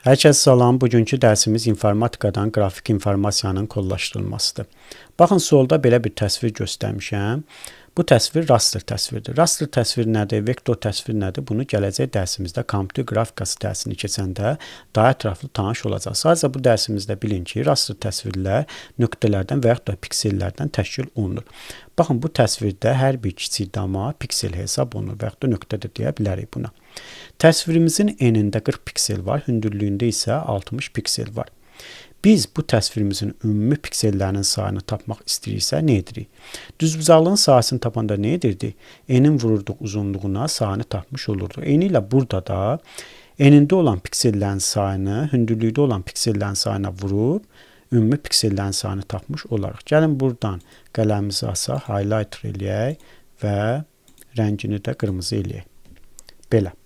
Hər kəs salam, bugünkü dərsimiz informatikadan qrafik informasiyanın kodlaşdırılmasıdır. Baxın, solda belə bir təsvir göstərmişəm. Bu təsvir raster təsvirdir. Raster təsvir nədir, vektor təsvir nədir? Bunu gələcək dərsimizdə kompüter qrafikası dərsini keçəndə daha ətraflı tanış olacaq. Sadəcə bu dərsimizdə bilin ki, raster təsvirlər nöqtələrdən və yaxud da piksellərdən təşkil olunur. Baxın, bu təsvirdə hər bir kiçik dama piksel hesab olunur və yaxud da nöqtədir deyə bilərik buna. Təsvirimizin enində 40 piksel var, hündürlüyündə isə 60 piksel var. Biz bu təsvirimizin ümumi piksellərinin sayını tapmaq istəyiriksə, nə edirik? Düzbucaqlığın sahəsini tapanda nə edirdik? Enin vururduq uzunluğuna, sayını tapmış olurduq. Eyni ilə burada da enində olan piksellərin sayını, hündürlükdə olan piksellərin sayına vurub, ümumi piksellərin sayını tapmış olarıq. Gəlin buradan qələmimizi asaq, highlighter eləyək və rəngini də qırmızı eləyək. Belə.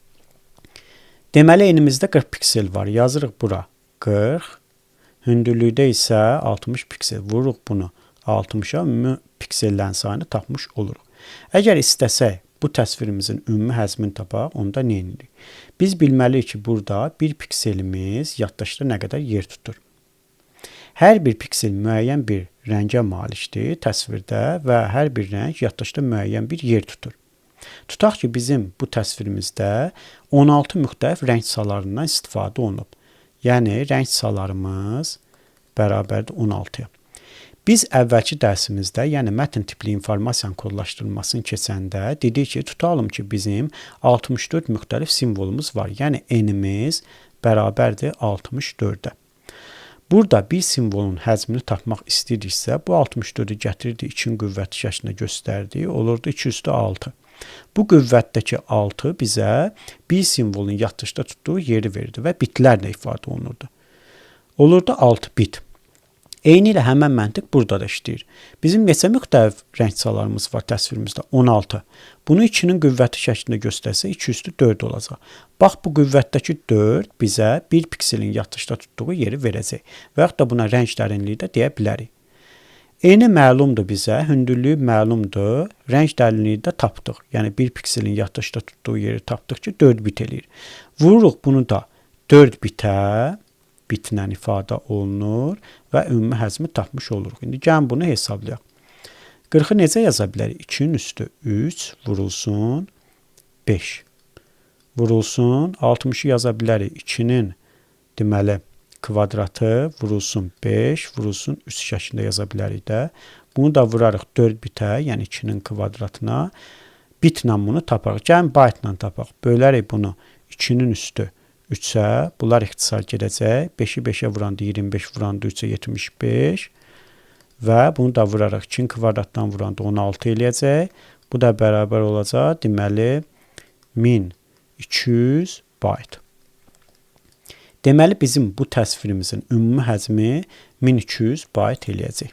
Deməli, enimizdə 40 piksel var. Yazırıq bura 40. Hündürlükdə isə 60 piksel. Vururuq bunu 60-a, ümumi piksellərin sayını tapmış oluruq. Əgər istəsək bu təsvirimizin ümumi həzmini tapaq, onda nə edirik? Biz bilməliyik ki, burada bir pikselimiz yaddaşda nə qədər yer tutur. Hər bir piksel müəyyən bir rəngə malikdir təsvirdə və hər bir rəng yaddaşda müəyyən bir yer tutur. Tutaq ki, bizim bu təsvirimizdə 16 müxtəlif rəng salarından istifadə olunub. Yəni, rəng salarımız bərabərdir 16-ya. Biz əvvəlki dərsimizdə, yəni mətn tipli informasiyanın kodlaşdırılmasını keçəndə dedik ki, tutalım ki, bizim 64 müxtəlif simvolumuz var. Yəni, enimiz bərabərdir 64-ə. Burada bir simvolun həzmini tapmaq istəyiriksə, bu 64-ü gətirirdik 2-nin qüvvəti şəklində göstərdik, olurdu 2 üstü 6. Bu qüvvətdəki 6 bizə bir simvolun yaddaşda tutduğu yeri verirdi və bitlərlə ifadə olunurdu. Olurdu 6 bit. Eyni ilə həmən məntiq burada da işləyir. Bizim neçə müxtəlif rəng salarımız var təsvirimizdə? 16. Bunu 2-nin qüvvəti şəklində göstərsə 2 üstü 4 olacaq. Bax, bu qüvvətdəki 4 bizə bir pikselin yaddaşda tutduğu yeri verəcək. Və yaxud da buna rəng dərinliyi də deyə bilərik. Eni məlumdur bizə, hündürlüyü məlumdur, rəng dərinliyi də tapdıq. Yəni, bir pikselin yaddaşda tutduğu yeri tapdıq ki, 4 bit eləyir. Vururuq bunu da 4 bitə, bitlə ifadə olunur və ümumi həzmi tapmış oluruq. İndi gəlin bunu hesablayaq. 40-ı necə yaza bilərik? 2-nin üstü 3 vurulsun 5. Vurulsun 60-ı yaza bilərik. 2-nin deməli kvadratı vurulsun 5, vurulsun 3 şəklində yaza bilərik də. Bunu da vurarıq 4 bitə, yəni 2-nin kvadratına. Bitlə bunu tapaq. Gəlin byte-la tapaq. Bölərik bunu 2-nin üstü 3-ə. Bunlar ixtisar gedəcək. 5-i 5-ə vuranda 25, vuranda 3-ə 75. Və bunu da vurarıq 2-nin kvadratdan vuranda 16 eləyəcək. Bu da bərabər olacaq. Deməli, 1200 byte. Deməli, bizim bu təsvirimizin ümumi həzmi 1200 byte eləyəcək.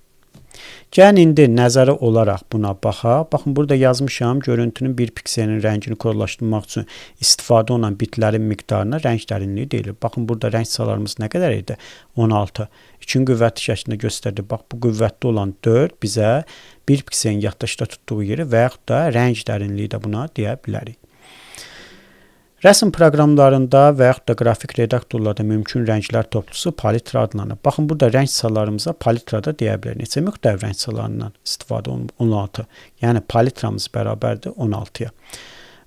Gəlin, indi nəzəri olaraq buna baxaq. Baxın, burada yazmışam, görüntünün bir pikselinin rəngini kodlaşdırmaq üçün istifadə olunan bitlərin miqdarına rəng dərinliyi deyilir. Baxın, burada rəng salarımız nə qədər idi? 16. 2-nin qüvvəti şəklində göstərdi. Bax, bu qüvvətli olan 4 bizə bir pikselin yaddaşda tutduğu yeri və yaxud da rəng dərinliyi də buna deyə bilərik. Rəsm proqramlarında və yaxud da qrafik redaktorlarda mümkün rənglər toplusu palitra adlanır. Baxın, burada rəng salarımıza palitra da deyə bilərik. Neçə müxtəlif rəng salarından istifadə olunub? 16. Yəni, palitramız bərabərdir 16-ya.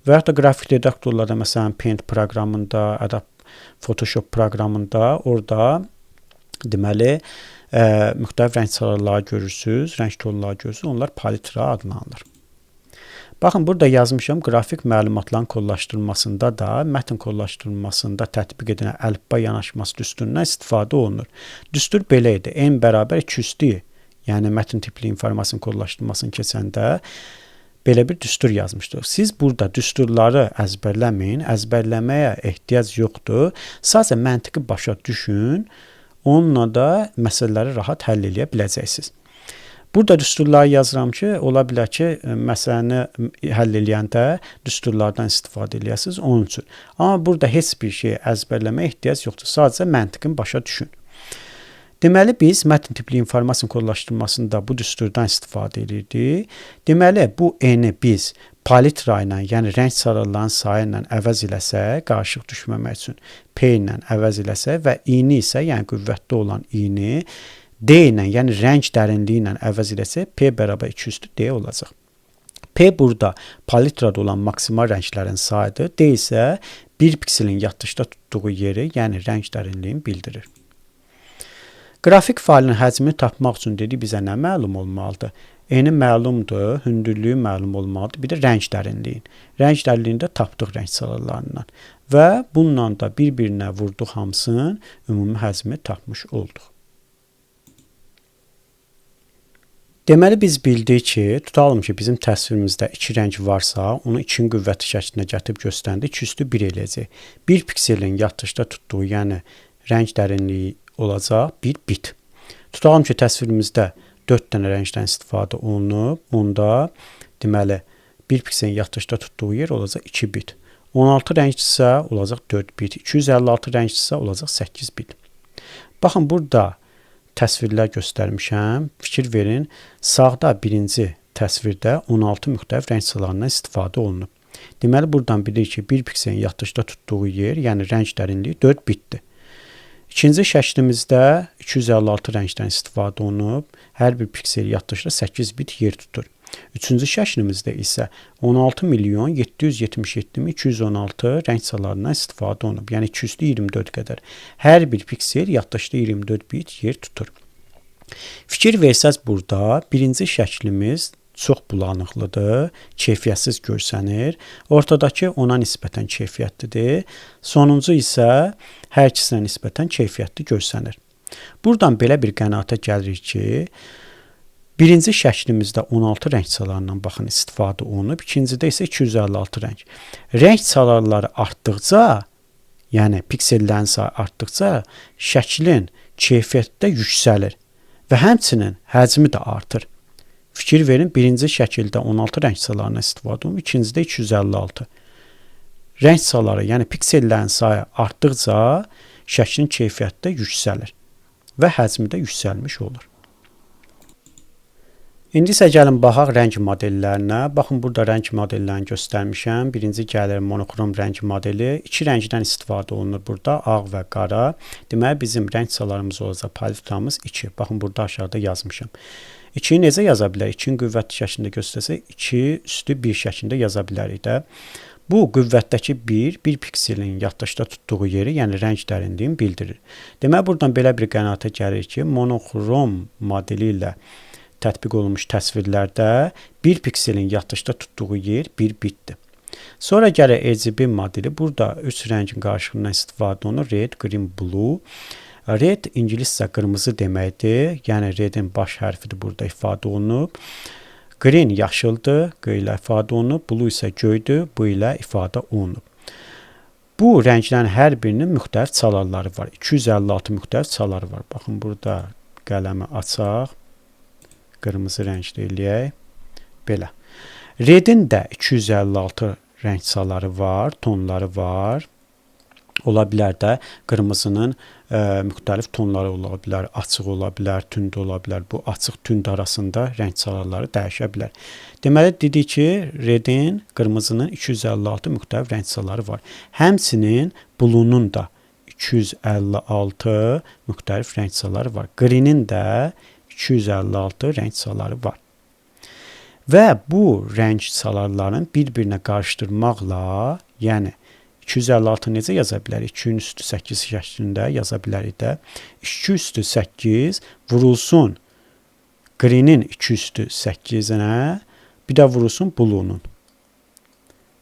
Və yaxud da qrafik redaktorlarda, məsələn, Paint proqramında, Adobe Photoshop proqramında, orada deməli, müxtəlif rəng salarları görürsünüz, rəng tonları görürsünüz, onlar palitra adlanır. Baxın, burada yazmışam, qrafik məlumatların kodlaşdırılmasında da, mətn kodlaşdırılmasında tətbiq edilən əlifba yanaşması düsturundan istifadə olunur. Düstur belə idi, n bərabər 200-dür, yəni mətn tipli informasiyanın kodlaşdırılmasını keçəndə belə bir düstur yazmışdıq. Siz burada düsturları əzbərləməyin, əzbərləməyə ehtiyac yoxdur, sadəcə məntiqi başa düşün, onunla da məsələləri rahat həll edə biləcəksiniz. Burada düsturları yazıram ki, ola bilər ki, məsələni həll eləyəndə düsturlardan istifadə eləyəsiniz onun üçün. Amma burada heç bir şey əzbərləməyə ehtiyac yoxdur. Sadəcə məntiqin başa düşün. Deməli, biz mətn tipli informasiyanın kodlaşdırılmasında bu düsturdan istifadə edirdik. Deməli, bu eni biz palitra ilə, yəni rəng sarılarının sayı ilə əvəz eləsə, qarışıq düşməmək üçün P ilə əvəz eləsə və i-ni isə, yəni qüvvətli olan i-ni D ilə, yəni rəng dərinliyi ilə əvəz eləsə, P bərabər 2 üstü D olacaq. P burada palitrada olan maksimal rənglərin sayıdır. D isə bir pikselin yatışda tutduğu yeri, yəni rəng dərinliyini bildirir. Qrafik faylın həcmini tapmaq üçün dedi bizə nə məlum olmalıdır? Eni məlumdur, hündürlüyü məlum olmalıdır, bir də rəng dərinliyi. Rəng dərinliyini də tapdıq rəng salalarından və bununla da bir-birinə vurduq hamısının ümumi həcmini tapmış olduq. Deməli biz bildik ki, tutalım ki, bizim təsvirimizdə 2 rəng varsa, onu 2-nin qüvvəti şəklinə gətirib göstərəndə 2 üstü 1 eləyəcək. Bir pikselin yatışda tutduğu, yəni rəng dərinliyi olacaq 1 bit. Tutalım ki, təsvirimizdə 4 dənə rəngdən istifadə olunub. Onda deməli 1 pikselin yatışda tutduğu yer olacaq 2 bit. 16 rəngdirsə olacaq 4 bit. 256 rəngdirsə olacaq 8 bit. Baxın burada təsvirlər göstərmişəm. Fikir verin. Sağda birinci təsvirdə 16 müxtəlif rəng sıralarından istifadə olunub. Deməli buradan bilirik ki, 1 pikselin yatışda tutduğu yer, yəni rəng dərinliyi 4 bitdir. İkinci şəklimizdə 256 rəngdən istifadə olunub. Hər bir piksel yatışda 8 bit yer tutur. Üçüncü şəklimizdə isə 16.777.216 rəng sıralarından istifadə olunub. Yəni 2 üstü 24 qədər. Hər bir piksel yatışda 24 bit yer tutur. Fikir versəz burada birinci şəklimiz çox bulanıqlıdır, keyfiyyətsiz görsənir. Ortadakı ona nisbətən keyfiyyətlidir. Sonuncu isə hər ikisinə nisbətən keyfiyyətli görsənir. Buradan belə bir qənaətə gəlirik ki, birinci şəklimizdə 16 rəng çalarından baxın istifadə olunub, ikincidə isə 256 rəng. Rəng çalarları artdıqca, yəni piksellərin sayı artdıqca şəklin keyfiyyəti də yüksəlir və həmçinin həcmi də artır. Fikir verin, birinci şəkildə 16 rəng çalarından istifadə olunub, ikincidə 256. Rəng çaları, yəni piksellərin sayı artdıqca şəklin keyfiyyəti də yüksəlir və həcmi də yüksəlmiş olur. İndi isə gəlin baxaq rəng modellərinə. Baxın, burada rəng modellərini göstərmişəm. Birinci gəlir monokrom rəng modeli. 2 rəngdən istifadə olunur burada, ağ və qara. Deməli, bizim rəng çalarımız olacaq paletramız 2. Baxın, burada aşağıda yazmışam. 2-yi necə yaza bilərik? 2-nin qüvvətli şəklində göstərsək, 2 üstü 1 şəklində yaza bilərik də. Bu, qüvvətdəki 1 pikselin yatışda tutduğu yeri, yəni rəng dərinliyini bildirir. Deməli, buradan belə bir qənaətə gəlir ki, monokrom modeli ilə tətbiq olunmuş təsvirlərdə 1 pikselin yatışda tutduğu yer 1 bitdir. Sonra gəlir RGB modeli. Burada 3 rəngin qarşılığından istifadə olunur. Red, green, blue. Red ingiliscə qırmızı deməkdir. Yəni redin baş hərfidir burada ifadə olunub. Green yaşıldır, qı ilə ifadə olunub. Blue isə göydür, bu ilə ifadə olunub. Bu rənglərin hər birinin müxtəlif çalarları var. 256 müxtəlif çaları var. Baxın, burada qələmi açaq. Qırmızı rəngli eləyək. Belə. Redin də 256 rəng çaları var, tonları var. Ola bilər də qırmızının müxtəlif tonları ola bilər, açıq ola bilər, tünd ola bilər. Bu açıq-tünd arasında rəng çalarları dəyişə bilər. Deməli, dedik ki, redin, qırmızının 256 müxtəlif rəng çaları var. Həmçinin blue'nun da 256 müxtəlif rəng çaları var. Green'in də 256 rəng çaları var. Və bu rəng çalarlarını bir-birinə qarışdırmaqla, yəni 256 necə yaza bilərik? 2-ün üstü 8 şəklində yaza bilərik də. 2 üstü 8 vurulsun green'in 2 üstü 8-inə, bir də vurulsun blue'nun.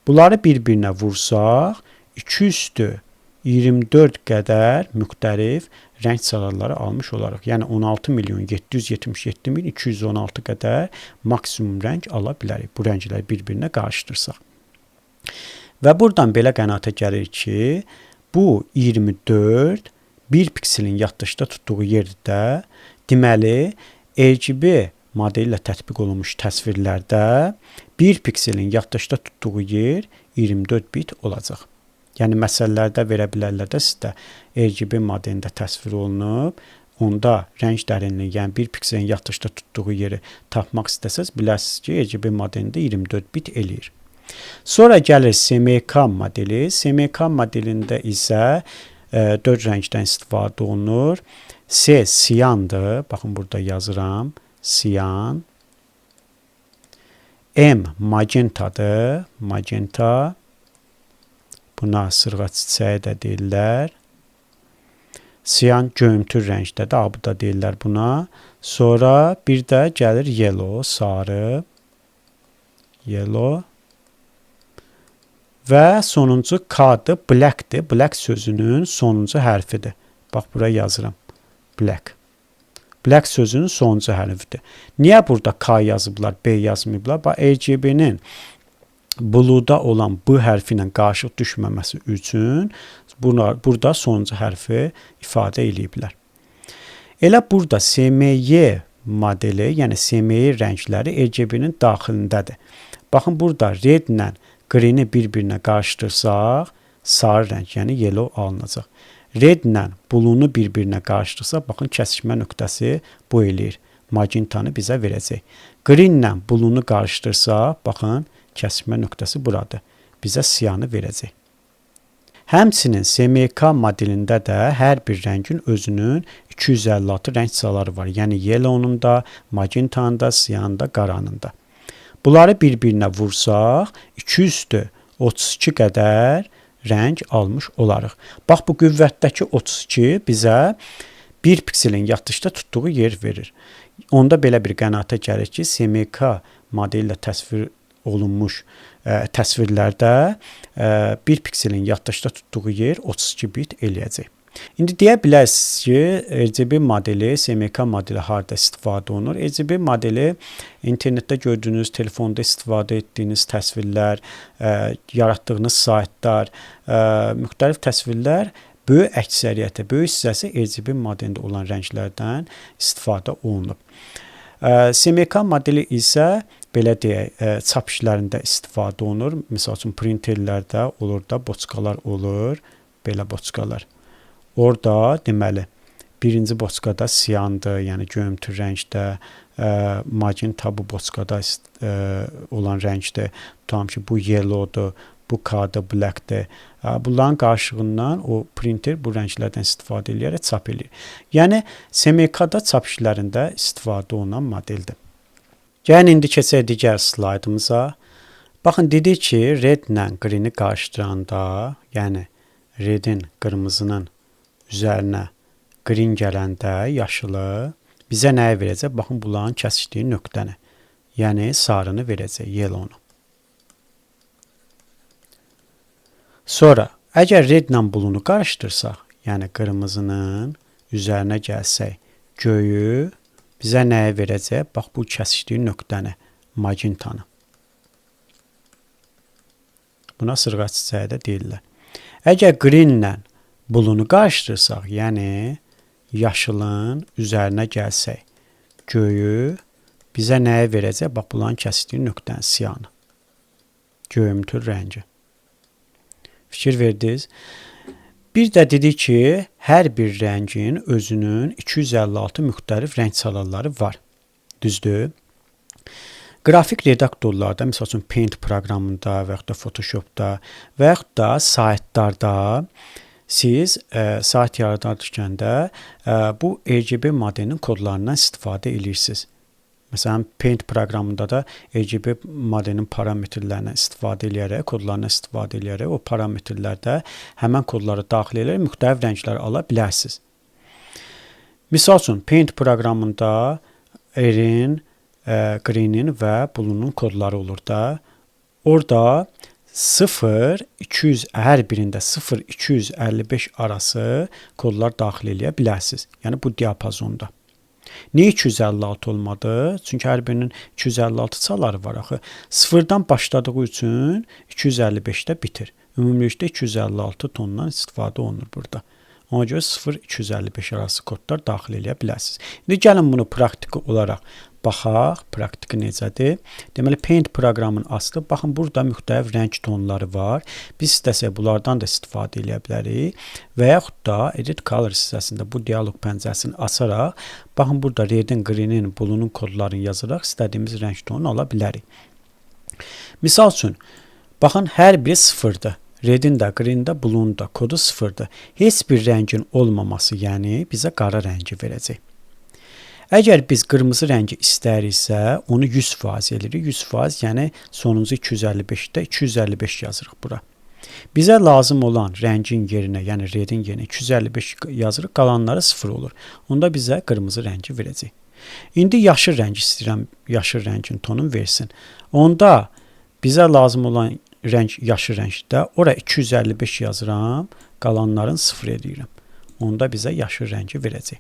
Bunları bir-birinə vursaq, 2 üstü 24 qədər müxtəlif rəng çalarları almış olaraq. Yəni 16.777.216 qədər maksimum rəng ala bilərik. Bu rəngləri bir-birinə qarışdırsaq. Və buradan belə qənaətə gəlir ki, bu 24 1 pikselin yatışda tutduğu yerdə, deməli, RGB modeli ilə tətbiq olunmuş təsvirlərdə 1 pikselin yatışda tutduğu yer 24 bit olacaq. Yəni, məsələlərdə verə bilərlər də sizdə RGB modelində təsvir olunub, onda rəng dərinliyi, yəni 1 pikselin yatışda tutduğu yeri tapmaq istəsəz, biləsiniz ki, RGB modelində 24 bit eləyir. Sonra gəlir SMK modeli. SMK modelində isə 4 rəngdən istifadə olunur. C siyandır. Baxın burada yazıram. Siyan. M magentadır. Magenta. Buna sırğa çiçəyi də deyirlər. Siyan göyümtül rəngdədir. Bu da deyirlər buna. Sonra bir də gəlir yellow, sarı. Yellow. Və sonuncu K-dır, black-dir. Black sözünün sonuncu hərfidir. Bax, bura yazıram. Black. Black sözünün sonuncu hərfidir. Niyə burada K yazıblar, B yazmayıblar? Bax, RGB-nin blue'da olan bu hərfi ilə qarışıq düşməməsi üçün burada sonuncu hərfi ifadə eləyiblər. Elə burada SMY modeli, yəni SMY rəngləri RGB-nin daxilindədir. Baxın, burada red ilə green-i bir-birinə qarışdırsaq, sarı rəng, yəni yellow alınacaq. Red ilə blue-nu bir-birinə qarışdırsaq, baxın, kəsişmə nöqtəsi bu eləyir. Magentanı bizə verəcək. Green ilə blue-nu qarışdırsaq, baxın, kəsişmə nöqtəsi buradır. Bizə siyanı verəcək. Həmçinin SMK modelində də hər bir rəngin özünün 256 rəng sıraları var. Yəni yellow-nun da, magentanın da, siyanın da, qaranın da. Bunları bir-birinə vursaq, 232 qədər rəng almış olarıq. Bax, bu qüvvətdəki 32 bizə 1 pikselin yatışda tutduğu yer verir. Onda belə bir qənaətə gəlir ki, SMK modeli ilə təsvir olunmuş təsvirlərdə 1 pikselin yatışda tutduğu yer 32 bit eləyəcək. İndi deyə bilərsiniz ki, RGB modeli, SMK modeli harada istifadə olunur? RGB modeli internetdə gördüyünüz, telefonda istifadə etdiyiniz təsvirlər, yaratdığınız saytlar, müxtəlif təsvirlər böyük əksəriyyəti, böyük hissəsi RGB modelində olan rənglərdən istifadə olunub. SMK modeli isə belə deyək, çap işlərində istifadə olunur. Məsəl üçün printerlərdə olur da, boçkalar olur, belə boçkalar. Orada deməli birinci boçkada siyandır, yəni göyümtül rəngdə, magenta bu boçkada olan rəngdir. Tutam ki, bu yellowdur, bu K-dır, blackdir. Bunların qarşılığından o printer bu rənglərdən istifadə edərək çap edir. Yəni SMK-da çap işlərində istifadə olunan modeldir. Gəlin indi keçək digər slaydımıza. Baxın, dedik ki, red ilə green-i qarışdıranda, yəni redin, qırmızının üzərinə green gələndə, yaşılı bizə nəyi verəcək? Baxın, bunların kəsişdiyi nöqtəni, yəni sarını verəcək, yellow-nu. Sonra, əgər red ilə blue-nu qarışdırsaq, yəni qırmızının üzərinə gəlsək, göyü bizə nəyi verəcək? Bax, bu kəsişdiyi nöqtəni, magentanı. Buna sırğa çiçəyi də deyirlər. Əgər green ilə blue-nu qarışdırsaq, yəni yaşılın üzərinə gəlsək, göyü bizə nəyi verəcək? Bax, bunların kəsişdiyi nöqtəni, siyanı. Göyümtül rəngi. Fikir verdiniz. Bir də dedik ki, hər bir rəngin özünün 256 müxtəlif rəng çalarları var. Düzdür? Qrafik redaktorlarda, məsəl üçün Paint proqramında və yaxud da Photoshopda və yaxud da saytlarda siz sayt yaradarkən də bu RGB modelinin kodlarından istifadə edirsiniz. Məsələn, Paint proqramında da RGB modelinin parametrlərindən istifadə edərək, kodlarından istifadə edərək o parametrlərdə həmən kodları daxil edərək müxtəlif rənglər ala bilərsiniz. Misal üçün, Paint proqramında R-in, Green-in və Blue-nun kodları olur da. Orada 0-200, hər birində 0-255 arası kodlar daxil edə bilərsiniz. Yəni, bu diapazonda. Niyə 256 olmadı? Çünki hər birinin 256 çaları var axı. 0-dan başladığı üçün 255-də bitir. Ümumilikdə 256 tondan istifadə olunur burada. Ona görə 0-255 arası kodlar daxil edə bilərsiniz. İndi gəlin bunu praktiki olaraq baxaq. Praktiki necədir? Deməli, Paint proqramının aslı. Baxın, burada müxtəlif rəng tonları var. Biz istəsək bunlardan da istifadə edə bilərik. Və yaxud da Edit Color hissəsində bu dialoq pəncərəsini açaraq, baxın, burada Red'in, Green'in, Blue'nun kodlarını yazaraq istədiyimiz rəng tonunu ala bilərik. Misal üçün, Baxın, hər biri sıfırdır. Redin də, green də, blue'un da kodu sıfırdır. Heç bir rəngin olmaması, yəni bizə qara rəngi verəcək. Əgər biz qırmızı rəngi istəriksə, onu 100% eləyirik. 100%, yəni sonuncu 255-də 255 yazırıq bura. Bizə lazım olan rəngin yerinə, yəni redin yerinə 255 yazırıq, qalanları 0 olur. Onda bizə qırmızı rəngi verəcək. İndi yaşıl rəng istəyirəm, yaşıl rəngin tonunu versin. Onda bizə lazım olan rəng yaşıl rəngdə, ora 255 yazıram, qalanların 0 edirəm. Onda bizə yaşıl rəngi verəcək.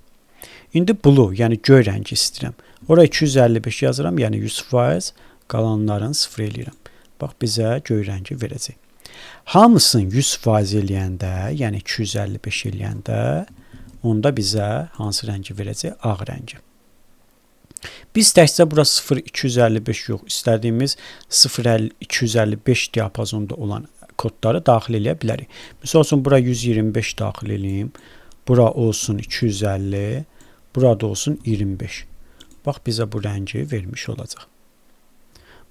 İndi blue, yəni göy rəngi istəyirəm. Ora 255 yazıram, yəni 100%, qalanların 0 eləyirəm. Bax, bizə göy rəngi verəcək. Hamısını 100% eləyəndə, yəni 255 eləyəndə, onda bizə hansı rəngi verəcək? Ağ rəngi. Biz təkcə bura 0-255 yox, istədiyimiz 0-255 diapazonda olan kodları daxil eləyə bilərik. Misal üçün, bura 125 daxil eləyim, bura olsun 250, burada olsun 25. Bax, bizə bu rəngi vermiş olacaq.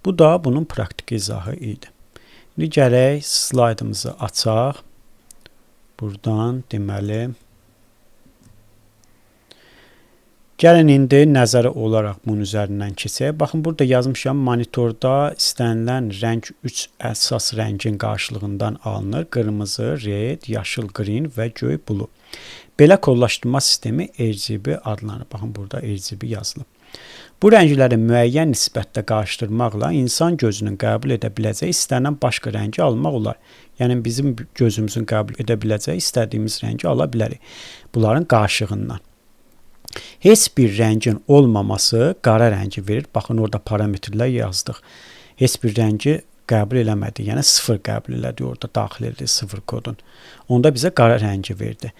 Bu da bunun praktik izahı idi. İndi gərək slaydımızı açaq. Buradan deməli, gəlin indi nəzəri olaraq bunun üzərindən keçək. Baxın, burada yazmışam, monitorda istənilən rəng 3 əsas rəngin qarşılığından alınır. Qırmızı, red, yaşıl, green və göy, blue. Belə kodlaşdırma sistemi RGB adlanır. Baxın, burada RGB yazılıb. Bu rəngləri müəyyən nisbətdə qarşıdırmaqla insan gözünün qəbul edə biləcəyi istənilən başqa rəngi almaq olar. Yəni, bizim gözümüzün qəbul edə biləcəyi istədiyimiz rəngi ala bilərik. Bunların qarşılığından. Heç bir rəngin olmaması qara rəngi verir. Baxın, orada parametrlər yazdıq. Heç bir rəngi qəbul eləmədi. Yəni, 0 qəbul elədi. Orada daxil edildi 0 kodun. Onda bizə qara rəngi verdi.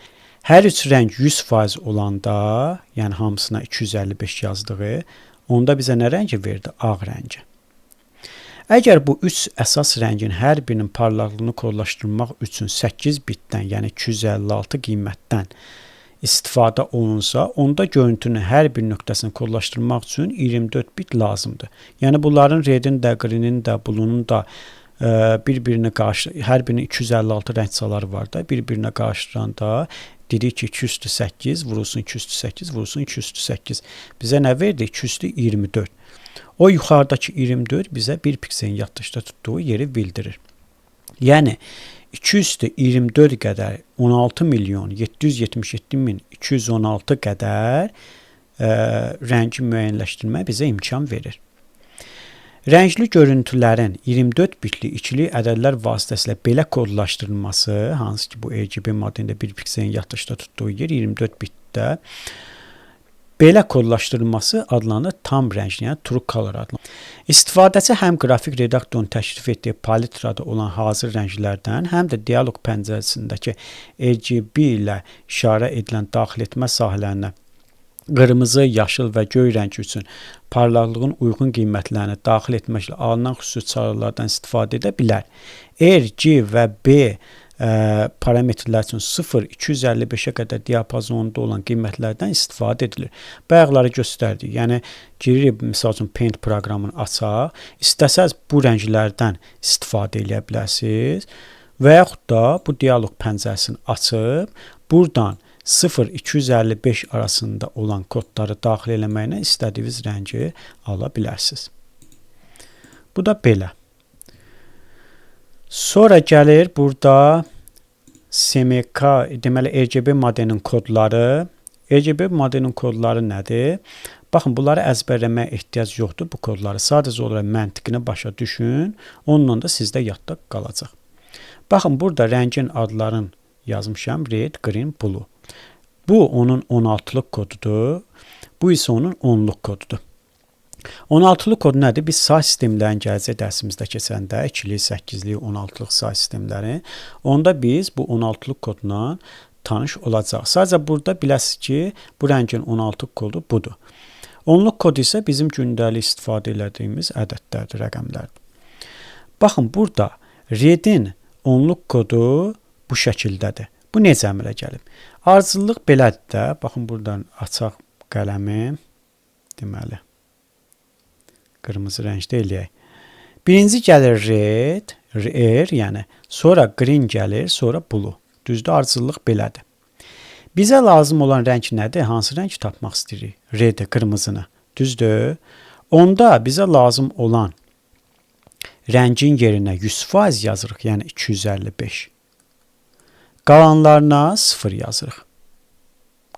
Hər üç rəng 100% olanda, yəni hamısına 255 yazdığı, onda bizə nə rəngi verdi? Ağ rəngi. Əgər bu 3 əsas rəngin hər birinin parlaqlığını kodlaşdırmaq üçün 8 bitdən, yəni 256 qiymətdən istifadə olunsa, onda görüntünün hər bir nöqtəsini kodlaşdırmaq üçün 24 bit lazımdır. Yəni, bunların redin də, greenin də, blue'nun da bir-birini hər birinin 256 rəng çaları var da, bir-birinə qarşıdıranda dedik ki, 2 üstü 8, vurulsun 2 üstü 8, vurulsun 2 üstü 8. Bizə nə verdi? 2 üstü 24. O yuxarıdakı 24 bizə bir pikselin yaddaşda tutduğu yeri bildirir. Yəni, 2 üstü 24 qədər 16.777.216 qədər rəngi müəyyənləşdirmə bizə imkan verir. Rəngli görüntülərin 24 bitli ikili ədədlər vasitəsilə belə kodlaşdırılması, hansı ki, bu RGB modelində bir pikselin yaddaşda tutduğu yer 24 bitdə, belə kodlaşdırılması adlanır tam rəngli, yəni true color adlanır. İstifadəçi həm qrafik redaktorun təklif etdiyi palitrada olan hazır rənglərdən, həm də dialoq pəncərəsindəki RGB ilə işarə edilən daxil etmə sahələrinə qırmızı, yaşıl və göy rəngi üçün parlaqlığın uyğun qiymətlərini daxil etməklə alınan xüsusi çarələrdən istifadə edə bilər. R, G və B parametrlər üçün 0-255-ə qədər diapazonunda olan qiymətlərdən istifadə edilir. Bayaqları göstərdik. Yəni, giririk, misal üçün, Paint proqramını açaq. İstəsəz bu rənglərdən istifadə edə bilərsiniz və yaxud da bu dialoq pəncərəsini açıb, buradan 0-255 arasında olan kodları daxil eləməklə istədiyiniz rəngi ala bilərsiniz. Bu da belə. Sonra gəlir burada SMK, deməli RGB modelinin kodları. RGB modelinin kodları nədir? Baxın, bunları əzbərləməyə ehtiyac yoxdur bu kodları. Sadəcə olaraq məntiqini başa düşün, onunla da sizdə yadda qalacaq. Baxın, burada rəngin adların yazmışam, red, green, blue. Bu onun 16-lıq kodudur, bu isə onun 10-luq kodudur. 16-lıq kod nədir? Biz say sistemlərin gələcək dərsimizdə keçəndə 2-lik, 8-lik, 16-lıq say sistemləri, onda biz bu 16-lıq kodla tanış olacaq. Sadəcə burada biləsiniz ki, bu rəngin 16-lıq kodu budur. 10-luq kod isə bizim gündəlik istifadə etdiyimiz ədədlərdir, rəqəmlərdir. Baxın, burada redin 10-luq kodu bu şəkildədir. Bu necə əmələ gəlib? Ardıcıllıq belədir də. Baxın, buradan açaq qələmi, deməli, qırmızı rəngdə eləyək. Birinci gəlir red. R, yəni sonra green gəlir, sonra blue. Düzdür, ardıcıllıq belədir. Bizə lazım olan rəng nədir? Hansı rəngi tapmaq istəyirik? R-də, qırmızını. Düzdür? Onda bizə lazım olan rəngin yerinə 100% yazırıq, yəni 255. Qalanlarına 0 yazırıq.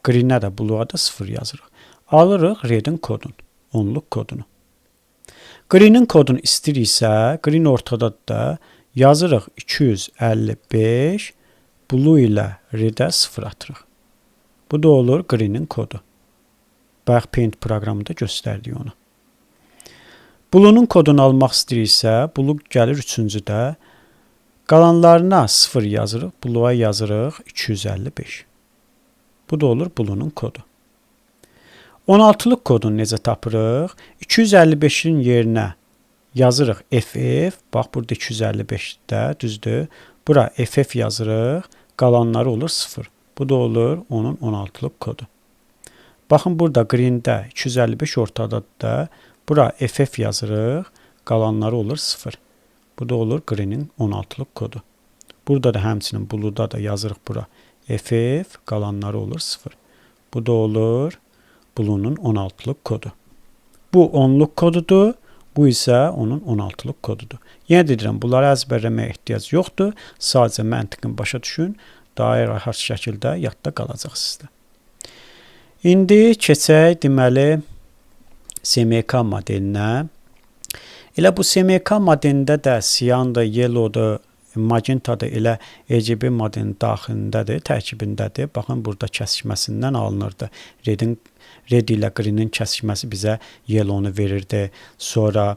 Greenə də, blue'a da 0 yazırıq. Alırıq redin kodunu, onluq kodunu. Greenin kodunu istəyiriksə, green ortadadır da, yazırıq 255, blue ilə redə 0 atırıq. Bu da olur greenin kodu. Bayaq Paint proqramında göstərdik onu. Blue'nun kodunu almaq istəyiriksə, blue gəlir 3-cüdə. Qalanlarına 0 yazırıq, blue'a yazırıq 255. Bu da olur blue'nun kodu. 16'lıq kodunu necə tapırıq? 255'in yerinə yazırıq FF. Bax, burada 255'də, düzdür. Bura FF yazırıq. Qalanları olur 0. Bu da olur onun 16'lıq kodu. Baxın, burada green'də 255 ortadadır da. Bura FF yazırıq. Qalanları olur 0. Bu da olur green'in 16'lıq kodu. Burada da həmçinin blue'da da yazırıq bura FF. Qalanları olur 0. Bu da olur blue'nun 16'lıq kodu. Bu 10'luq kodudur. Bu isə onun 16'lıq kodudur. Yenə deyirəm, bunları əzbərləməyə ehtiyac yoxdur. Sadəcə məntiqin başa düşün. Daha rahat şəkildə yadda qalacaq sizdə. İndi keçək deməli SMK modelinə. Elə bu SMK modelində də siyandır, yellowdur, magentadır, elə RGB modelinin daxilindədir, tərkibindədir. Baxın, burada kəsişməsindən alınırdı. Red ilə greenin kəsişməsi bizə yellow'nu verirdi. Sonra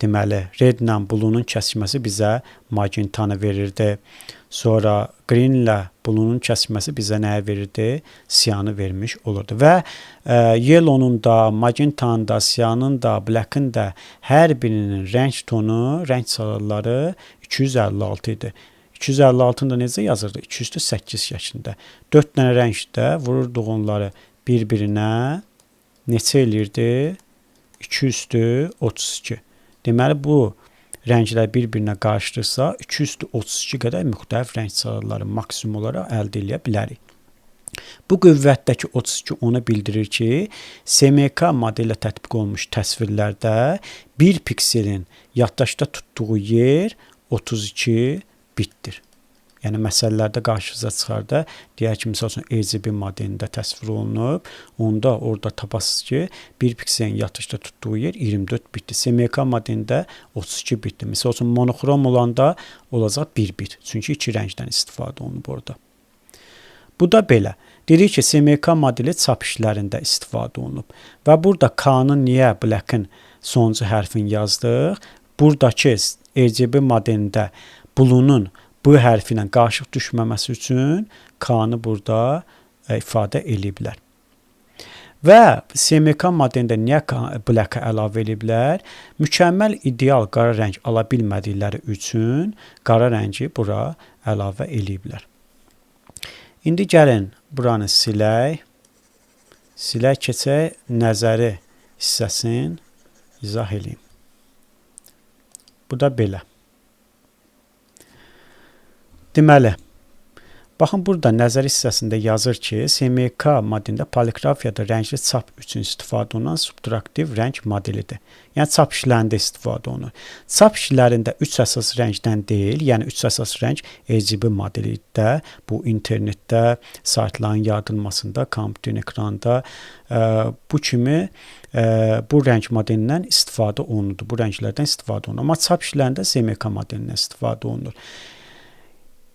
deməli red ilə blue'nun kəsişməsi bizə magentanı verirdi. Sonra green ilə blue'nun kəsişməsi bizə nəyə verirdi? Siyanı vermiş olurdu. Və yellow'nun da, magentanın da, siyanın da, black'ın da hər birinin rəng tonu, rəng çalarları 256 idi. 256'ını da necə yazırdı? 208 şəklində. 4 dənə rəngdə vururduq onları bir-birinə. Neçə eləyirdi? 232. Deməli, bu rənglər bir-birinə qarışdırsa 232 qədər müxtəlif rəng çalarları maksimum olaraq əldə edə bilərik. Bu qüvvətdəki 32 onu bildirir ki, SMK modelə tətbiq olunmuş təsvirlərdə bir pikselin yaddaşda tutduğu yer 32 bitdir. Yəni məsələlərdə qarşınıza çıxar da, deyək ki, misal üçün RGB modelində təsvir olunub, onda orada tapasınız ki, bir pikselin yaddaşda tutduğu yer 24 bitdir. SMK modelində 32 bitdir. Misal üçün monoxrom olanda olacaq 1 bit. Çünki iki rəngdən istifadə olunub orada. Bu da belə. Dedik ki, SMK modeli çap işlərində istifadə olunub. Və burada K-nın niyə black-ın sonuncu hərfini yazdıq? Buradakı RGB modelində blue-nun bu hərfi ilə qarışıq düşməməsi üçün K-nı burada ifadə eləyiblər. Və SMK modelində niyə black-ə əlavə eləyiblər? Mükəmməl ideal qara rəng ala bilmədikləri üçün qara rəngi bura əlavə eləyiblər. İndi gəlin buranı silək. Silək, keçək nəzəri hissəsini izah edeyim. Bu da belə. Deməli, baxın, burada nəzər hissəsində yazır ki, SMK modelində poliqrafiyada rəngli çap üçün istifadə olunan subtraktiv rəng modelidir. Yəni, çap işlərində istifadə olunur. Çap işlərində 3 əsas rəngdən deyil, yəni 3 əsas rəng RGB modelində, bu internetdə, saytların yaradılmasında, kompüterin ekranda bu kimi bu rəng modelindən istifadə olunur. Bu rənglərdən istifadə olunur. Amma çap işlərində SMK modelindən istifadə olunur.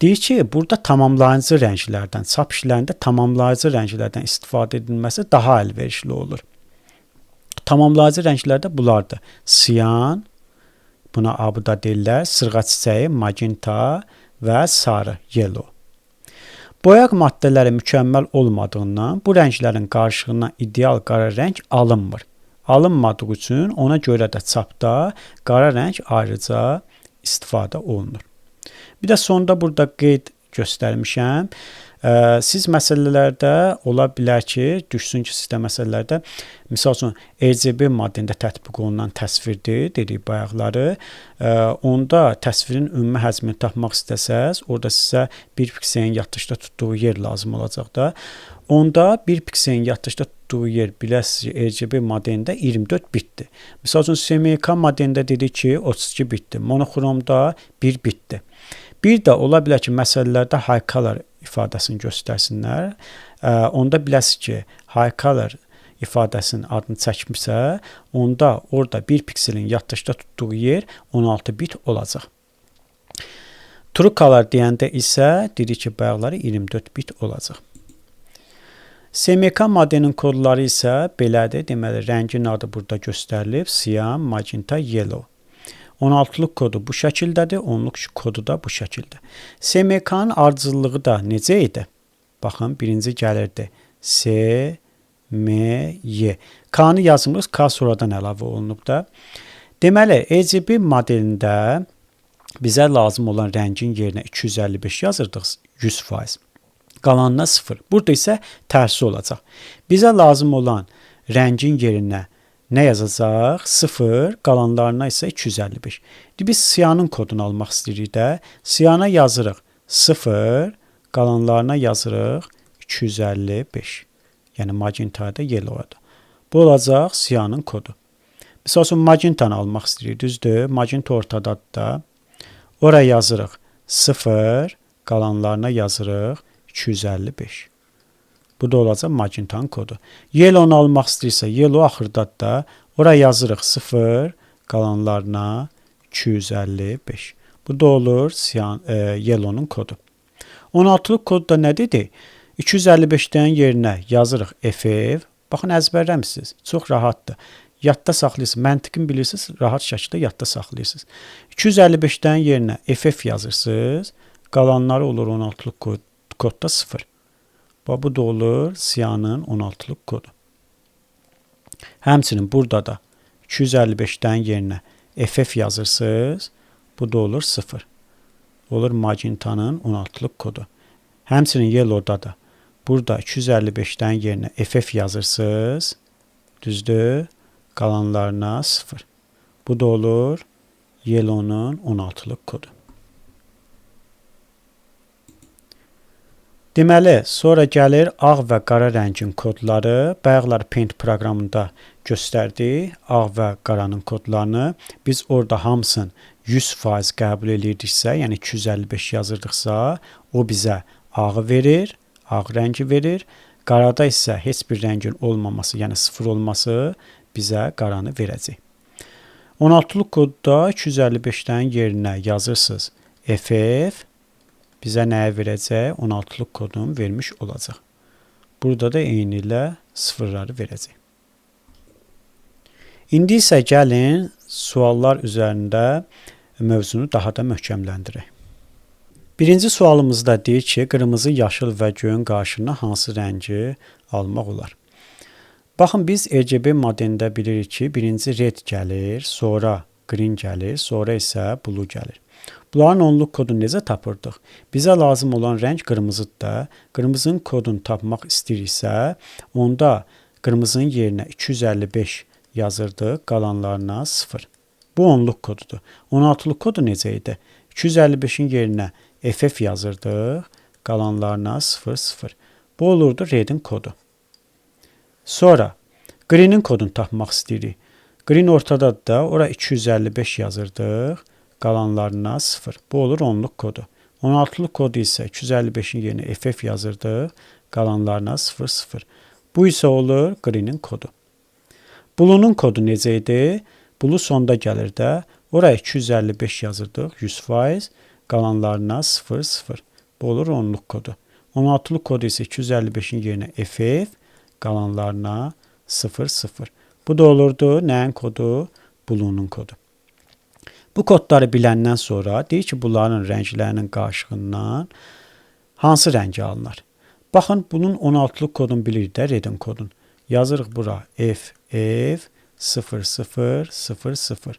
Deyir ki, burada tamamlayıcı rənglərdən, çap işlərində tamamlayıcı rənglərdən istifadə edilməsi daha əlverişli olur. Tamamlayıcı rənglərdə bunlardır. Siyan, buna abıda deyirlər, sırğa çiçəyi, magenta və sarı, yellow. Boyaq maddələri mükəmməl olmadığından bu rənglərin qarşılığına ideal qara rəng alınmır. Alınmadığı üçün ona görə də çapda qara rəng ayrıca istifadə olunur. Bir də sonda burada qeyd göstərmişəm. Siz məsələlərdə ola bilər ki, düşsün ki, sizdə məsələlərdə misal üçün RGB modelində tətbiq olunan təsvirdir, dedik bayaqları. Onda təsvirin ümumi həcmini tapmaq istəsəz, orada sizə bir pikselin yaddaşda tutduğu yer lazım olacaq da. Onda bir pikselin yaddaşda tutduğu yer biləsiniz RGB modelində 24 bitdir. Misal üçün SMYK modelində dedik ki, 32 bitdir. Monoxromda 1 bitdir. Bir də ola bilər ki, məsələlərdə high color ifadəsini göstərsinlər. Onda biləsiniz ki, high color ifadəsinin adını çəkmirsə, onda orada bir pikselin yaddaşda tutduğu yer 16 bit olacaq. True color deyəndə isə dedik ki, bayaqları 24 bit olacaq. SMYK modelinin kodları isə belədir. Deməli, rəngin adı burada göstərilib. Cyan, magenta, yellow. 16-lıq kodu bu şəkildədir, 10-luq kodu da bu şəkildə. SMYK-nın ardıcıllığı da necə idi? Baxın, birinci gəlirdi. S, M, Y. K-nı yazmırıq, K sonradan əlavə olunub da. Deməli, RGB modelində bizə lazım olan rəngin yerinə 255 yazırdıq, 100%. Qalanına 0. Burada isə tərsi olacaq. Bizə lazım olan rəngin yerinə nə yazacaq? 0, qalanlarına isə 255. Biz siyanın kodunu almaq istəyirik də. Siyana yazırıq 0, qalanlarına yazırıq 255. Yəni magentaya da yellow'a da. Bu olacaq siyanın kodu. Misal üçün magentanı almaq istəyirik, düzdür? Magenta ortadadır da. Oraya yazırıq 0, qalanlarına yazırıq 255. Bu da olacaq magentanın kodu. Yellow'nu almaq istəyirsə, yellow axırdadır da. Oraya yazırıq 0, qalanlarına 255. Bu da olur yellow'nun kodu. 16-lıq kod da nə dedi? 255-dən yerinə yazırıq FF. Baxın, əzbərləmişsiniz. Çox rahatdır. Yadda saxlayırsınız. Məntiqini bilirsiniz, rahat şəkildə yadda saxlayırsınız. 255-dən yerinə FF yazırsınız. Qalanları olur 16-lıq kodda 0. Bu da olur siyanın 16-lıq kodu. Həmçinin burada da 255-dən yerinə FF yazırsınız. Bu da olur 0. Olur magentanın 16-lıq kodu. Həmçinin yellow'da da burada 255-dən yerinə FF yazırsınız. Düzdür? Qalanlarına 0. Bu da olur yellow'nun 16-lıq kodu. Deməli, sonra gəlir ağ və qara rəngin kodları. Bayaqlar Paint proqramında göstərdik ağ və qaranın kodlarını. Biz orada hamısını 100% qəbul edirdiksə, yəni 255 yazırdıqsa, o bizə ağı verir, ağ rəngi verir. Qarada isə heç bir rəngin olmaması, yəni 0 olması bizə qaranı verəcək. 16-lıq kodda 255-dən yerinə yazırsınız FF. Bizə nəyə verəcək? 16-lıq kodunu vermiş olacaq. Burada da eyni ilə sıfırları verəcək. İndi isə gəlin suallar üzərində mövzunu daha da möhkəmləndirək. Birinci sualımızda deyir ki, qırmızı, yaşıl və göyün qarşılığına hansı rəngi almaq olar? Baxın, biz RGB modelində bilirik ki, birinci red gəlir, sonra green gəlir, sonra isə blue gəlir. Bunların onluq kodunu necə tapırdıq? Bizə lazım olan rəng qırmızıdır da. Qırmızının kodunu tapmaq istəyiriksə, onda qırmızının yerinə 255 yazırdıq, qalanlarına 0. Bu onluq kodudur. 16-lıq kodu necə idi? 255-in yerinə FF yazırdıq, qalanlarına 00. Bu olurdu redin kodu. Sonra greenin kodunu tapmaq istəyirik. Green ortadadır da, ora 255 yazırdıq. Qalanlarına 0. Bu olur onluq kodu. 16-lıq kodu isə 255-in yerinə FF yazırdıq. Qalanlarına 00. Bu isə olur greenin kodu. Blue'nun kodu necə idi? Blue sonda gəlir də. Oraya 255 yazırdıq. 100%. Qalanlarına 00. Bu olur onluq kodu. 16-lıq kodu isə 255-in yerinə FF. Qalanlarına 00. Bu da olurdu nəyin kodu? Blue'nun kodu. Bu kodları biləndən sonra deyir ki, bunların rənglərinin qarşılığından hansı rəngi alınır? Baxın, bunun 16-lıq kodunu bilirik də, redin kodunu. Yazırıq bura FF 0000.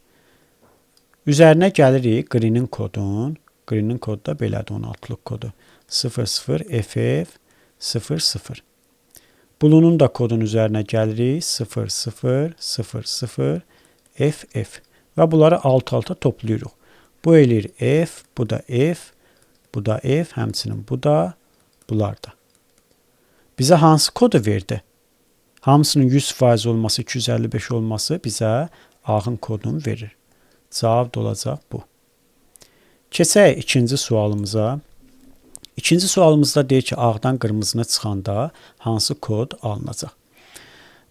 Üzərinə gəlirik greenin kodun. Greenin kodu da belədir, 16-lıq kodu. 00FF00. Bunun da kodun üzərinə gəlirik 0000FF və bunları alt-alta toplayırıq. Bu eləyir F, bu da F, bu da F, həmçinin bu da, bunlar da. Bizə hansı kodu verdi? Hamısının 100% olması, 255 olması bizə A-nın kodunu verir. Cavab da olacaq bu. Keçək ikinci sualımıza. İkinci sualımızda deyir ki, ağdan qırmızına çıxanda hansı kod alınacaq?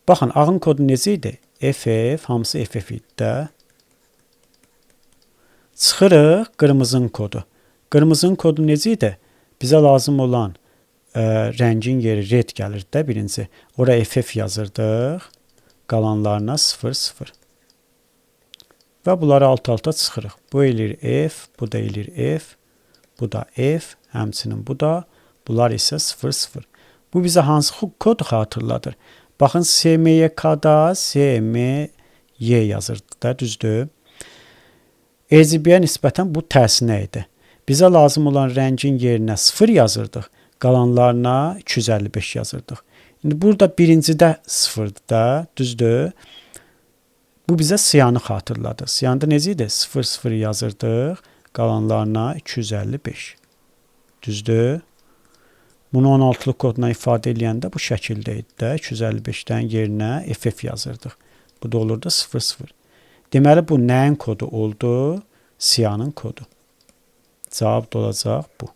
Baxın, ağın kodu necə idi? FF, hamısı FF idi də. Çıxırıq qırmızının kodu. Qırmızının kodu necə idi? Bizə lazım olan rəngin yeri red gəlir də birinci. Oraya FF yazırdıq. Qalanlarına 00. Və bunları alt-alta çıxırıq. Bu eləyir F, bu da eləyir F, bu da F, həmçinin bu da, bunlar isə 00. Bu bizə hansı kod xatırladır? Baxın, SMYK-da SMY yazırdı da, düzdür. RGB-yə nisbətən bu tərsinə idi. Bizə lazım olan rəngin yerinə 0 yazırdıq, qalanlarına 255 yazırdıq. İndi burada birincidə 0-dır da, düzdür. Bu bizə siyanı xatırladı. Siyanda necə idi? 00 yazırdıq, qalanlarına 255. Düzdür. Bunu 16-lıq kodla ifadə edəndə bu şəkildə idi də. 255-dən yerinə FF yazırdıq. Bu da olurdu 00. Deməli, bu nəyin kodu oldu? Siyanın kodu. Cavab da olacaq bu.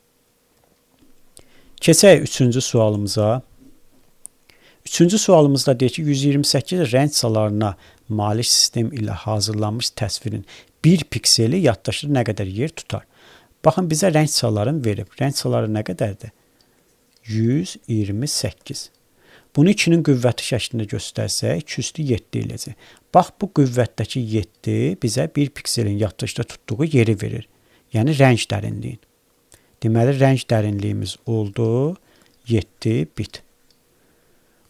Keçək üçüncü sualımıza. Üçüncü sualımızda deyir ki, 128 rəng çalarına malik sistem ilə hazırlanmış təsvirin bir pikseli yaddaşda nə qədər yer tutar? Baxın, bizə rəng çalarını verib. Rəng çaları nə qədərdir? 128. Bunu 2-nin qüvvəti şəklində göstərsək, 2 üstü 7 eləcək. Bax, bu qüvvətdəki 7 bizə bir pikselin yaddaşda tutduğu yeri verir. Yəni, rəng dərinliyin. Deməli, rəng dərinliyimiz oldu 7 bit.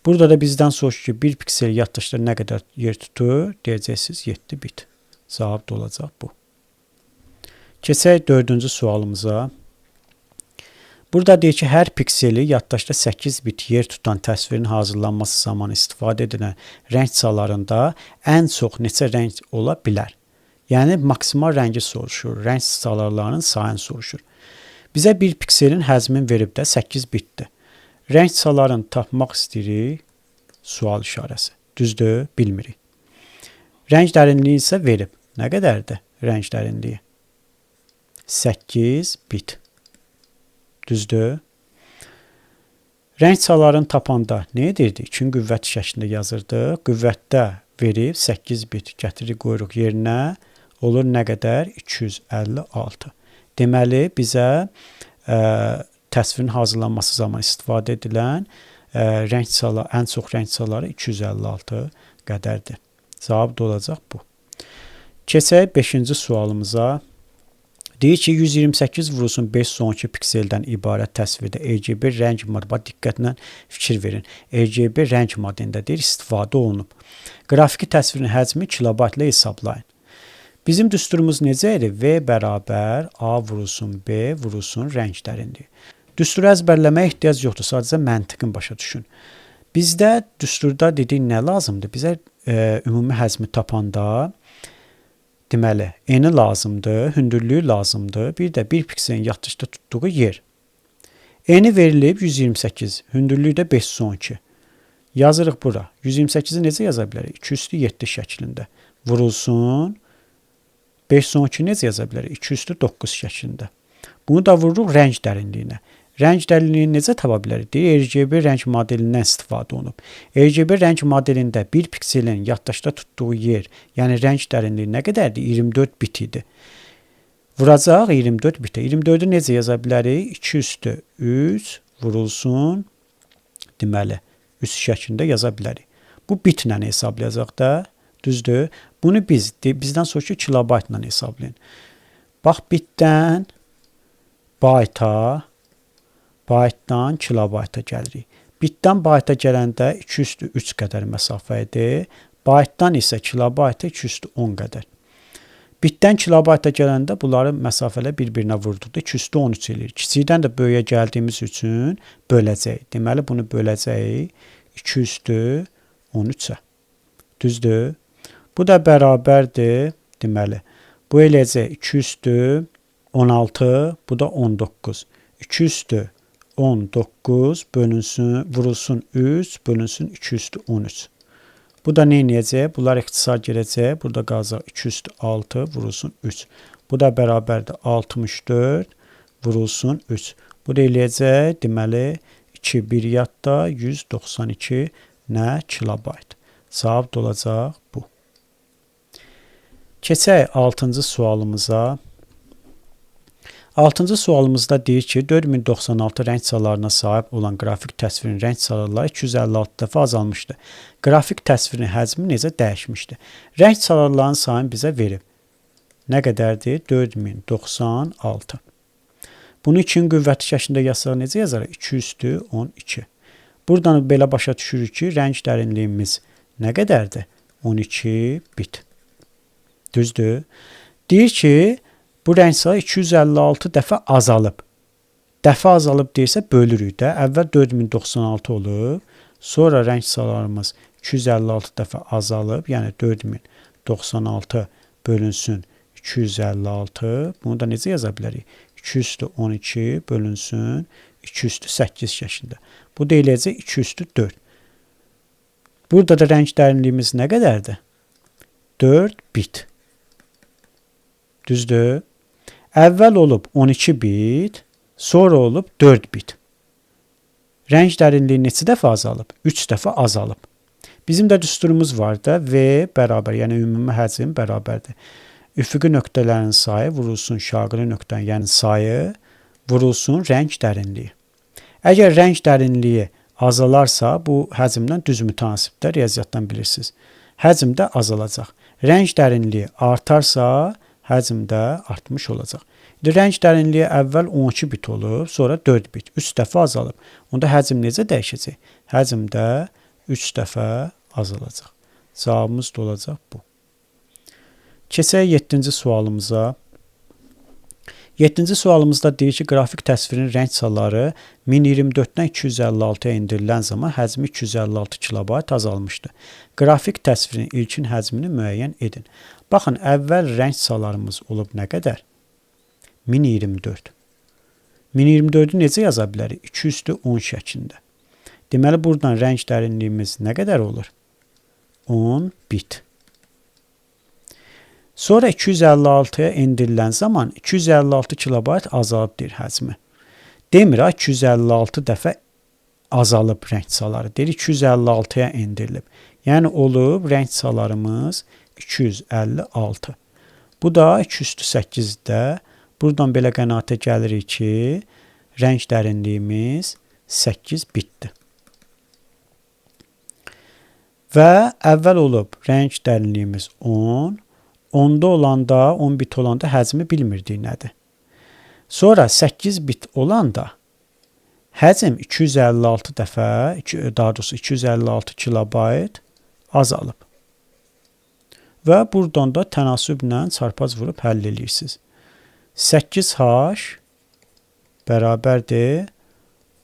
Burada da bizdən soruşur ki, bir piksel yaddaşda nə qədər yer tutur? Deyəcəksiniz 7 bit. Cavab da olacaq bu. Keçək dördüncü sualımıza. Burada deyir ki, hər pikseli yaddaşda 8 bit yer tutan təsvirin hazırlanması zamanı istifadə edilən rəng çalarında ən çox neçə rəng ola bilər? Yəni, maksimal rəngi soruşur, rəng çalarlarının sayını soruşur. Bizə bir pikselin həzmin verib də 8 bitdir. Rəng çalarını tapmaq istəyirik, sual işarəsi. Düzdür, bilmirik. Rəng dərinliyi isə verib. Nə qədərdir rəng dərinliyi? 8 bit. Düzdür. Rəng çalarını tapanda nə edirdik? 2-nin qüvvəti şəklində yazırdıq. Qüvvətdə verib 8 bit gətiririk, qoyuruq yerinə. Olur nə qədər? 256. Deməli, bizə təsvirin hazırlanması zamanı istifadə edilən ən çox rəng çaları 256 qədərdir. Cavab da olacaq bu. Keçək 5-ci sualımıza. Deyir ki, 128 vurulsun 5 sonraki pikseldən ibarət təsvirdə RGB rəng modu, diqqətlə fikir verin. RGB rəng modində deyir, istifadə olunub. Qrafiki təsvirin həcmi kilobaytla hesablayın. Bizim düsturumuz necə idi? V bərabər A vurulsun B vurulsun rəng dərinliyi. Düsturu əzbərləməyə ehtiyac yoxdur, sadəcə məntiqin başa düşün. Bizdə düsturda dedik nə lazımdır? Bizə ümumi həzmi tapanda deməli, eni lazımdır, hündürlüyü lazımdır, bir də bir pikselin yaddaşda tutduğu yer. Eni verilib 128, hündürlüyü də 512. Yazırıq bura. 128-i necə yaza bilərik? 2 üstü 7 şəklində. Vurulsun 512 necə yaza bilərik? 2 üstü 9 şəklində. Bunu da vururuq rəng dərinliyinə. Rəng dərinliyini necə tapa bilərik? Deyir, RGB rəng modelindən istifadə olunub. RGB rəng modelində bir pikselin yaddaşda tutduğu yer, yəni rəng dərinliyi nə qədərdir? 24 bit idi. Vuracaq 24 bitə. 24-ü necə yaza bilərik? 2 üstü 3 vurulsun, deməli, üst şəklində yaza bilərik. Bu bitlə hesablayacaq da, düzdür. Bunu bizdən sonraki kilobaytla hesablayın. Bax, bitdən bayta, baytdan kilobayta gəlirik. Bitdən bayta gələndə 2 üstü 3 qədər məsafə idi. Baytdan isə kilobayta 2 üstü 10 qədər. Bitdən kilobayta gələndə bunları məsafələ bir-birinə vurduqda 2 üstü 13 eləyir. Kiçikdən də böyüyə gəldiyimiz üçün böləcəyik. Deməli bunu böləcəyik 2 üstü 13-ə. Düzdür? Bu da bərabərdir. Deməli bu eləyəcək 2 üstü 16, bu da 19. 2 üstü 19 bölünsün, vurulsun 3, bölünsün 2 üstü 13. Bu da nə edəcək? Bunlar ixtisar gələcək. Burada qalacaq 2 üstü 6 vurulsun 3. Bu da bərabərdir 64 vurulsun 3. Bu da eləyəcək. Deməli 2 1 yadda 192 nə kilobayt. Cavab da olacaq bu. Keçək 6-cı sualımıza. 6-cı sualımızda deyir ki, 4096 rəng çalarına sahib olan qrafik təsvirin rəng çalarları 256 dəfə azalmışdır. Qrafik təsvirin həcmi necə dəyişmişdir? Rəng çalarların sayını bizə verib. Nə qədərdir? 4096. Bunu 2-nin qüvvəti şəklində yazsaq necə yazarıq? 2 üstü 12. Buradan belə başa düşürük ki, rəng dərinliyimiz nə qədərdir? 12 bit. Düzdür? Deyir ki, bu rəng sayı 256 dəfə azalıb. Dəfə azalıb deyirsə bölürük də. Əvvəl 4096 olub. Sonra rəng saylarımız 256 dəfə azalıb. Yəni 4096 bölünsün 256. Bunu da necə yaza bilərik? 2 üstü 12 bölünsün 2 üstü 8 şəklində. Bu da eləyəcək 2 üstü 4. Burada da rəng dərinliyimiz nə qədərdir? 4 bit. Düzdür? Əvvəl olub 12 bit, sonra olub 4 bit. Rəng dərinliyi neçə dəfə azalıb? 3 dəfə azalıb. Bizim də düsturumuz var da V bərabər, yəni ümumi həcm bərabərdir. Üfüqi nöqtələrin sayı vurulsun şaqili nöqtənin, yəni sayı vurulsun rəng dərinliyi. Əgər rəng dərinliyi azalarsa, bu həcmdən düz mütənasibdir, riyaziyyatdan bilirsiniz. Həcm də azalacaq. Rəng dərinliyi artarsa, həcm də artmış olacaq. Rəng dərinliyi əvvəl 12 bit olub, sonra 4 bit. 3 dəfə azalıb. Onda həcm necə dəyişəcək? Həcm də 3 dəfə azalacaq. Cavabımız da olacaq bu. Keçək 7-ci sualımıza. 7-ci sualımızda deyir ki, qrafik təsvirin rəng çaları 1024-dən 256-ya endirilən zaman həcmi 256 kilobayt azalmışdır. Qrafik təsvirin ilkin həcmini müəyyən edin. Baxın, əvvəl rəng çalarımız olub nə qədər? 1024. 1024-ü necə yaza bilərik? 2 üstü 10 şəklində. Deməli, buradan rəng dərinliyimiz nə qədər olur? 10 bit. Sonra 256-ya endirilən zaman 256 kilobayt azalıb deyir həcmi. Demir, 256 dəfə azalıb rəng çaları. Deyir, 256-ya endirilib. Yəni, olub rəng çalarımız 256. Bu da 2 üstü 8-də. Buradan belə qənaətə gəlirik ki, rəng dərinliyimiz 8 bitdir. Və əvvəl olub rəng dərinliyimiz 10. 10-da olanda, 10 bit olanda həcmi bilmirdik nədir. Sonra 8 bit olanda həcm 256 dəfə, daha doğrusu 256 kilobayt azalıb. Və buradan da tənasüblə çarpaz vurub həll edirsiniz. 8H bərabərdir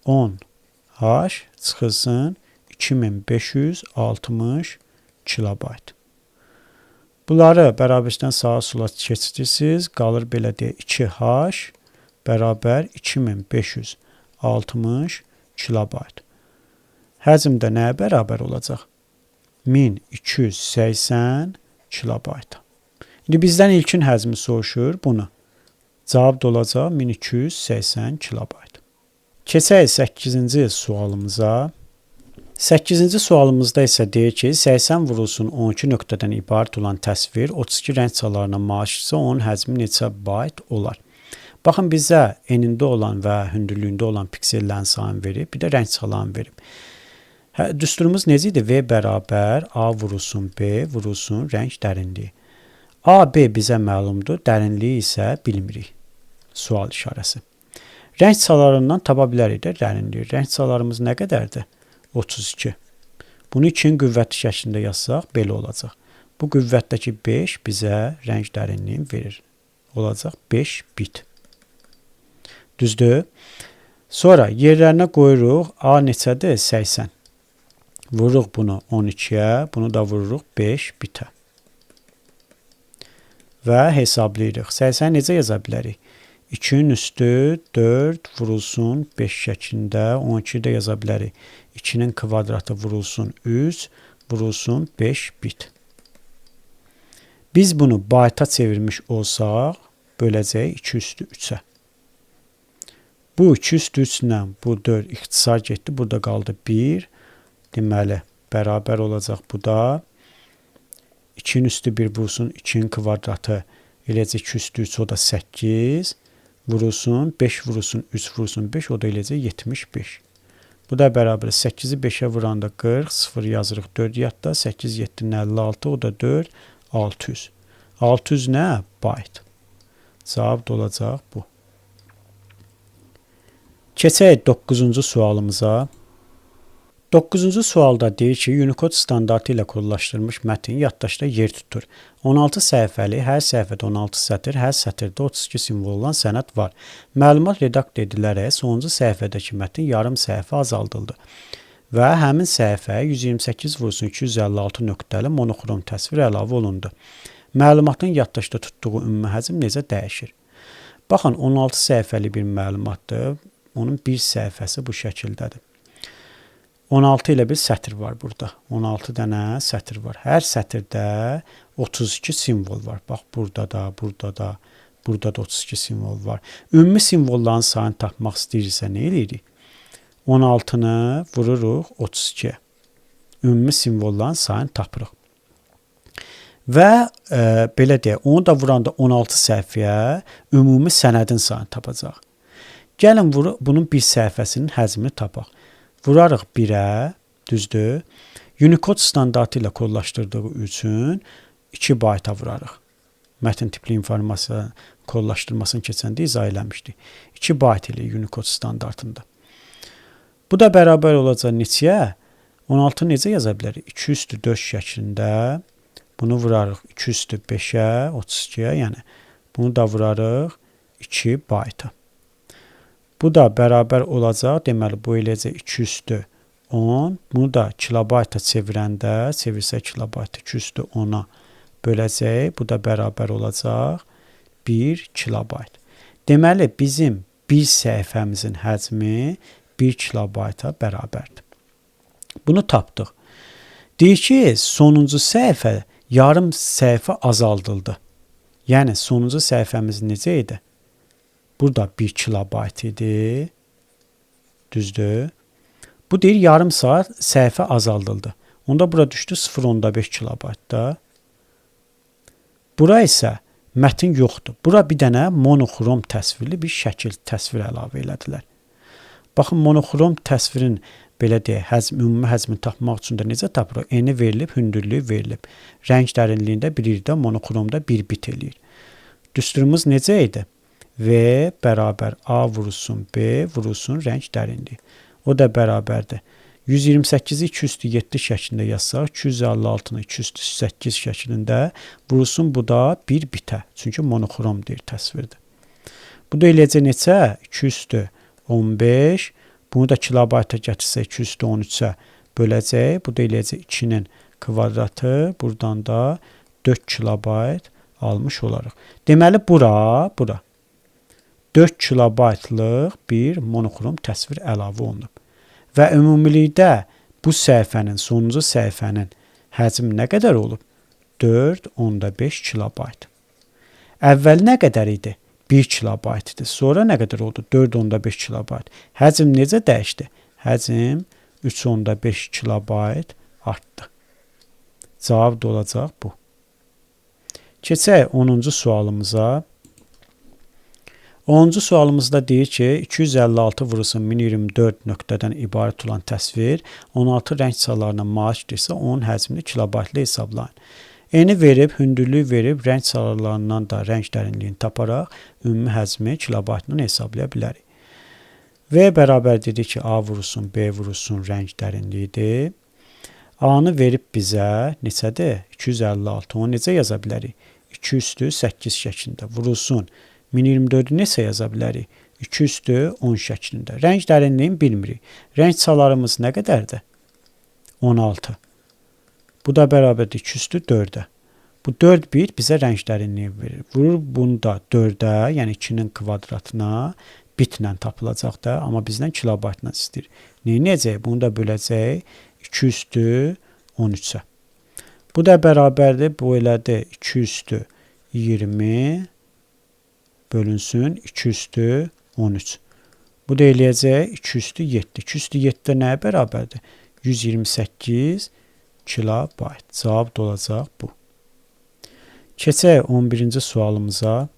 10H çıxılsın 2560 kilobayt. Bunları bərabərlikdən sağa sola keçirirsiniz. Qalır belə deyə 2H bərabər 2560 kilobayt. Həcm də nəyə bərabər olacaq? 1280 kilobayt. İndi bizdən ilkin həcmi soruşur bunu. Cavab da olacaq 1280 kilobayt. Keçək 8-ci sualımıza. 8-ci sualımızda isə deyir ki, 80 vurulsun 12 nöqtədən ibarət olan təsvir 32 rəng çalarına maşitsə onun həcmi neçə bayt olar? Baxın, bizə enində olan və hündürlüyündə olan piksellərin sayını verib, bir də rəng çalarını verib. Düsturumuz necə idi? V bərabər A vurulsun B vurulsun rəng dərinliyi. A, B bizə məlumdur, dərinliyi isə bilmirik. Sual işarəsi. Rəng çalarından tapa bilərik də dərinliyi. Rəng çalarımız nə qədərdir? 32. Bunu 2-nin qüvvəti şəklində yazsaq belə olacaq. Bu qüvvətdəki 5 bizə rəng dərinliyini verir. Olacaq 5 bit. Düzdür? Sonra yerlərinə qoyuruq. A neçədir? 80. Vururuq bunu 12-yə, bunu da vururuq 5 bitə. Və hesablayırıq. 80 necə yaza bilərik? 2-nin üstü 4 vurulsun 5 şəklində, 12-yi də yaza bilərik. 2-nin kvadratı vurulsun 3, vurulsun 5 bit. Biz bunu bayta çevirmiş olsaq, böləcəyik 2 üstü 3-ə. Bu 2 üstü 3 ilə bu 4 ixtisar getdi, burada qaldı 1. Deməli, bərabər olacaq bu da. 2-nin üstü 1 vurulsun, 2-nin kvadratı eləcə 2 üstü 3, o da 8. Vurulsun, 5 vurulsun, 3 vurulsun, 5, o da eləcə 75. Bu da bərabər 8-i 5-ə vuranda 40, 0 yazırıq 4 yadda, 8, 7, 56, o da 4, 600. 600 nə? Byte. Cavab da olacaq bu. Keçək 9-cu sualımıza. 9-cu sualda deyir ki, Unicode standartı ilə kodlaşdırılmış mətn yaddaşda yer tutur. 16 səhifəli, hər səhifədə 16 sətir, hər sətirdə 32 simvol olan sənəd var. Məlumat redakt edilərək sonuncu səhifədəki mətn yarım səhifə azaldıldı və həmin səhifəyə 128 vurulsun 256 nöqtəli monoxrom təsvir əlavə olundu. Məlumatın yaddaşda tutduğu ümumi həcm necə dəyişir? Baxın, 16 səhifəli bir məlumatdır. Onun bir səhifəsi bu şəkildədir. 16 ilə bir sətir var burada. 16 dənə sətir var. Hər sətirdə 32 simvol var. Bax, burada da, burada da, burada da 32 simvol var. Ümumi simvolların sayını tapmaq istəyirsə nə edirik? 16-nı vururuq 32-yə. Ümumi simvolların sayını tapırıq. Və belə deyək, onu da vuranda 16 səhifəyə ümumi sənədin sayını tapacaq. Gəlin bunun bir səhifəsinin həcmini tapaq. Vurarıq 1-ə, düzdür. Unicode standartı ilə kodlaşdırdığı üçün 2 bayta vurarıq. Mətn tipli informasiya kodlaşdırmasını keçəndə izah eləmişdik. 2 bayt ilə Unicode standartında. Bu da bərabər olacaq neçəyə? 16 necə yaza bilərik? 2 üstü 4 şəklində. Bunu vurarıq 2 üstü 5-ə, 32-yə, yəni bunu da vurarıq 2 bayta. Bu da bərabər olacaq, deməli bu eləcə 2 üstü 10. Bunu da kilobayta çevirəndə, çevirsə kilobayta 2 üstü 10-a böləcək. Bu da bərabər olacaq 1 kilobayt. Deməli bizim bir səhifəmizin həcmi 1 kilobayta bərabərdir. Bunu tapdıq. Deyir ki, sonuncu səhifə yarım səhifə azaldıldı. Yəni sonuncu səhifəmiz necə idi? Burada 1 kilobayt idi. Düzdür. Bu deyir yarım saat səhifə azaldıldı. Onda bura düşdü 0.5 kilobaytda. Bura isə mətn yoxdur. Bura bir dənə monoxrom təsvirli bir şəkil təsvir əlavə elədilər. Baxın, monoxrom təsvirin belə deyək, ümumi həcmini tapmaq üçün də necə tapırıq? Eni verilib, hündürlüyü verilib. Rəng dərinliyində birlikdə monoxromda 1 bit eləyir. Düsturumuz necə idi? V bərabər A vurulsun B vurulsun rəng dərinliyi. O da bərabərdir. 128-i 2 üstü 7 şəklində yazsaq, 256-nı 2 üstü 8 şəklində vurulsun bu da 1 bitə. Çünki monoxrom deyir təsvirdir. Bu da eləcə neçə? 2 üstü 15. Bunu da kilobayta gətirsə 2 üstü 13-ə böləcək. Bu da eləcə 2-nin kvadratı. Buradan da 4 kilobayt almış olarıq. Deməli bura 4 kilobaytlıq bir monoxrom təsvir əlavə olunub. Və ümumilikdə bu səhifənin, sonuncu səhifənin həcmi nə qədər olub? 4.5 kilobayt. Əvvəl nə qədər idi? 1 kilobayt idi. Sonra nə qədər oldu? 4.5 kilobayt. Həcm necə dəyişdi? Həcm 3.5 kilobayt artdı. Cavab da olacaq bu. Keçək 10-cu sualımıza. 10-cu sualımızda deyir ki, 256 vurulsun 1024 nöqtədən ibarət olan təsvir 16 rəng çalarına malikdirsə, onun həcmini kilobaytlı hesablayın. Eni verib, hündürlüyü verib, rəng çalarlarından da rəng dərinliyini taparaq ümumi həcmi kilobaytla hesablaya bilərik. V bərabər dedik ki, A vurulsun, B vurulsun rəng dərinliyidir. A-nı verib bizə neçədir? 256. Onu necə yaza bilərik? 2 üstü 8 şəklində. Vurulsun. 1024-ü necə yaza bilərik? 2 üstü 10 şəklində. Rəng dərinliyini bilmirik. Rəng çalarımız nə qədərdir? 16. Bu da bərabərdir 2 üstü 4-ə. Bu 4 bit bizə rəng dərinliyi verir. Vurur bunu da 4-ə, yəni 2-nin kvadratına bitlə tapılacaq da, amma bizdən kilobaytla istəyir. Neyəcək? Bunu da böləcək 2 üstü 13-ə. Bu da bərabərdir, bu elədir 2 üstü 20 bölünsün 2 üstü 13. Bu da eləyəcək 2 üstü 7. 2 üstü 7-də nəyə bərabərdir? 128 kilobayt. Cavab da olacaq bu. Keçək 11-ci sualımıza.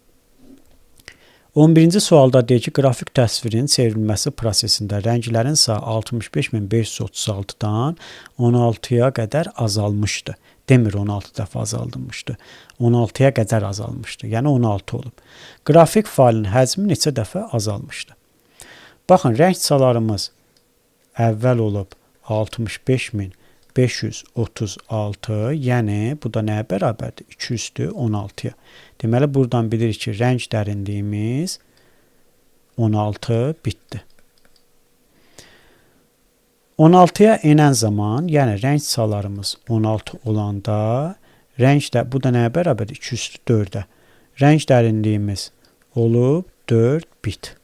11-ci sualda deyir ki, qrafik təsvirin çevrilməsi prosesində rənglərin sayı 65536-dan 16-ya qədər azalmışdı. Demir 16 dəfə azaldılmışdı. 16-ya qədər azalmışdı. Yəni 16 olub. Qrafik failin həcmi neçə dəfə azalmışdı? Baxın, rəng çalarımız əvvəl olub 65536, yəni bu da nəyə bərabərdir? 2 üstü 16-ya. Deməli, buradan bilirik ki, rəng dərinliyimiz 16 bitdi. 16-ya enən zaman, yəni rəng çalarımız 16 olanda, bu da nəyə bərabərdir? 2 üstü 4-ə. Rəng dərinliyimiz olub 4 bit.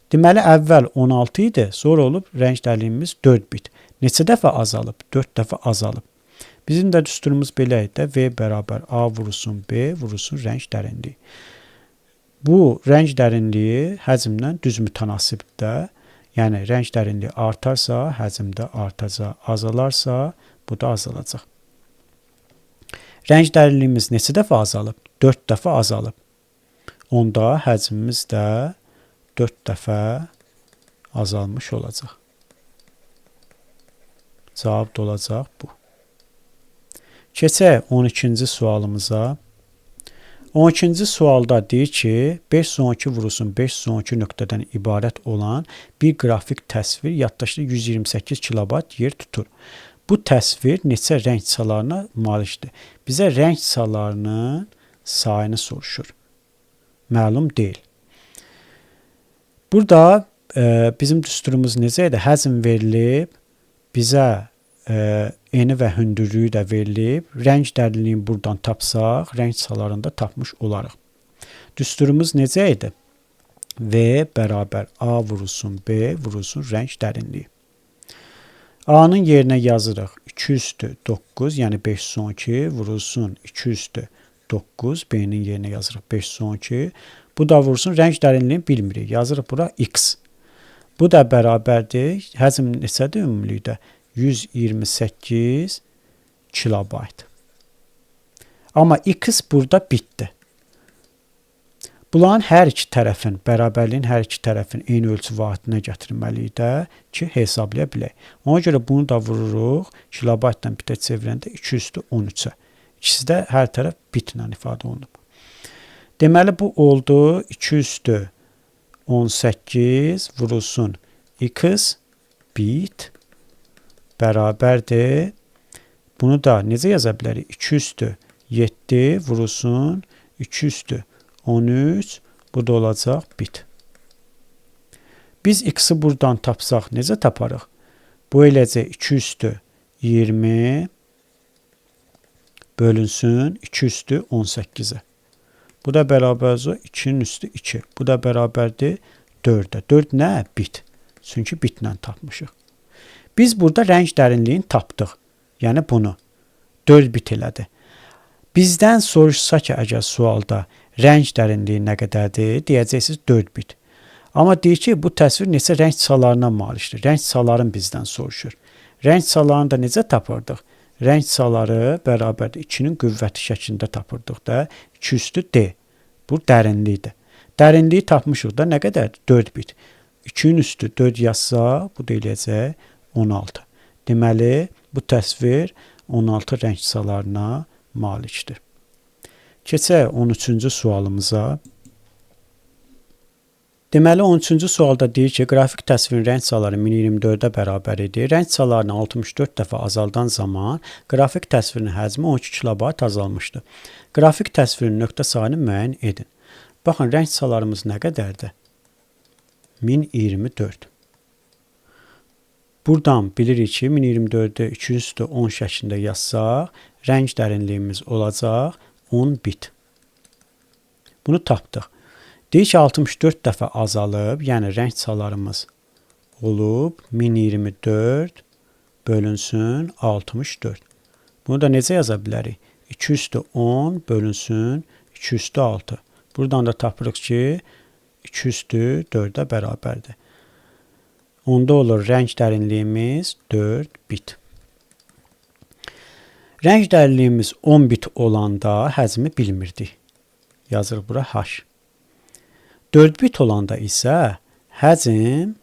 Deməli, əvvəl 16 idi, sonra olub rəng dərinliyimiz 4 bit. Neçə dəfə azalıb? 4 dəfə azalıb. Bizim də düsturumuz belə idi. V bərabər A vurulsun B vurulsun rəng dərinliyi. Bu rəng dərinliyi həcmlə düz mütənasibdir. Yəni, rəng dərinliyi artarsa, həcm də artacaq. Azalarsa, bu da azalacaq. Rəng dərinliyimiz neçə dəfə azalıb? 4 dəfə azalıb. Onda həcmimiz də 4 dəfə azalmış olacaq. Cavab da olacaq bu. Keçək 12-ci sualımıza. 12-ci sualda deyir ki, 5 son 2 vurulsun 5 son 2 nöqtədən ibarət olan bir qrafik təsvir yaddaşda 128 kilobayt yer tutur. Bu təsvir neçə rəng çalarına malikdir? Bizə rəng çalarının sayını soruşur. Məlum deyil. Burada bizim düsturumuz necə idi? Həcm verilib, bizə eni və hündürlüyü də verilib, rəng dərinliyini buradan tapsaq, rəng çalarında tapmış olarıq. Düsturumuz necə idi? V bərabər A vurulsun B vurulsun rəng dərinliyi. A-nın yerinə yazırıq 2 üstü 9, yəni 5 son 2 vurulsun 2 üstü 9, B-nin yerinə yazırıq 5 son 2. Bu da vurulsun rəng dərinliyini bilmirik. Yazırıq bura X. Bu da bərabərdir. Həcm neçədir ümumilikdə? 128 kilobayt. Amma X burada bitdi. Bunların hər iki tərəfin, bərabərliyin hər iki tərəfin eyni ölçü vahidinə gətirməliyik də ki, hesablaya bilək. Ona görə bunu da vururuq. Kilobaytdan bitə çevirəndə 2 üstü 13-ə. İkisi də hər tərəf bitlə ifadə olunub. Deməli, bu oldu 2 üstü 18 vurulsun X bit bərabərdir. Bunu da necə yaza bilərik? 2 üstü 7 vurulsun 2 üstü 13, bu da olacaq bit. Biz X-i buradan tapsaq necə taparıq? Bu eləcək 2 üstü 20 bölünsün 2 üstü 18-ə. Bu da bərabərdir 2-nin üstü 2. Bu da bərabərdir 4-ə. 4 nə? Bit. Çünki bitlə tapmışıq. Biz burada rəng dərinliyini tapdıq. Yəni bunu 4 bit elədi. Bizdən soruşsa ki, əgər sualda rəng dərinliyi nə qədərdir? Deyəcəksiniz 4 bit. Amma deyir ki, bu təsvir neçə rəng çalarına malikdir. Rəng çalarını bizdən soruşur. Rəng çalarını da necə tapırdıq? Rəng çaları bərabərdir 2-nin qüvvəti şəklində tapırdıq da. 2 üstü D. Bu dərinlikdir. Dərinliyi tapmışıq da nə qədərdir? 4 bit. 2-nin üstü 4 yazsa, bu da eləyəcək 16. Deməli, bu təsvir 16 rəng çalarına malikdir. Keçək 13-cü sualımıza. Deməli 13-cü sualda deyir ki, qrafik təsvirin rəng sayları 1024-ə bərabər idi. Rəng saylarını 64 dəfə azaldan zaman qrafik təsvirin həcmi 12 kilobayt azalmışdı. Qrafik təsvirin nöqtə sayını müəyyən edin. Baxın, rəng saylarımız nə qədərdir? 1024. Buradan bilirik ki, 1024-ü 2/10 şəklində yazsaq, rəng dərinliyimiz olacaq 10 bit. Bunu tapdıq. Deyir ki, 64 dəfə azalıb, yəni rəng saylarımız olub 1024 bölünsün 64. Bunu da necə yaza bilərik? 2/10 bölünsün 2/6. Buradan da tapırıq ki, 2/4-ə bərabərdir. Onda olur rəng dərinliyimiz 4 bit. Rəng dərinliyimiz 10 bit olanda həcmi bilmirdik. Yazırıq bura H. 4 bit olanda isə həcm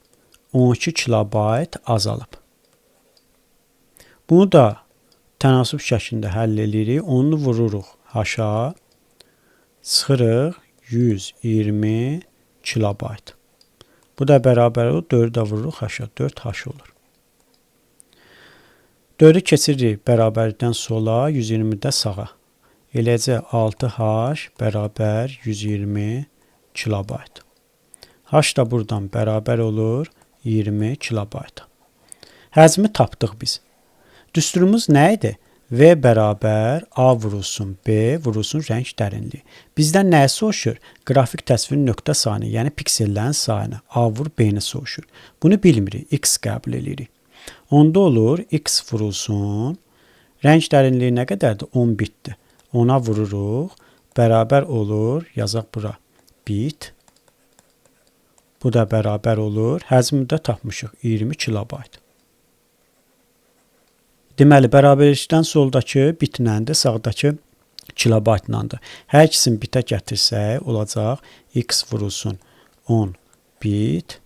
12 kilobayt azalıb. Bunu da tənasüb şəklində həll edirik. Onu vururuq H-a. Çıxırıq 120 kilobayt. Bu da bərabər olur. 4-də vururuq H-a. 4H olur. 4-ü keçiririk bərabərlikdən sola, 120-də sağa. Eləcə 6H bərabər 120 kilobayt. H da buradan bərabər olur 20 kilobayt. Həcmi tapdıq biz. Düsturumuz nə idi? V bərabər A vurulsun B vurulsun rəng dərinliyi. Bizdən nəyi soruşur? Qrafik təsvirin nöqtə sayını, yəni piksellərin sayını. A vur B-ni soruşur. Bunu bilmirik. X qəbul edirik. Onda olur X vurulsun. Rəng dərinliyi nə qədərdir? 10 bitdir. Ona vururuq. Bərabər olur. Yazaq bura. Bit. Bu da bərabər olur. Həcmi də tapmışıq 20 kilobayt. Deməli, bərabərlikdən soldakı bitnəndir, sağdakı kilobaytlandır. Hər ikisini bitə gətirsək, olacaq X vurulsun 10 bit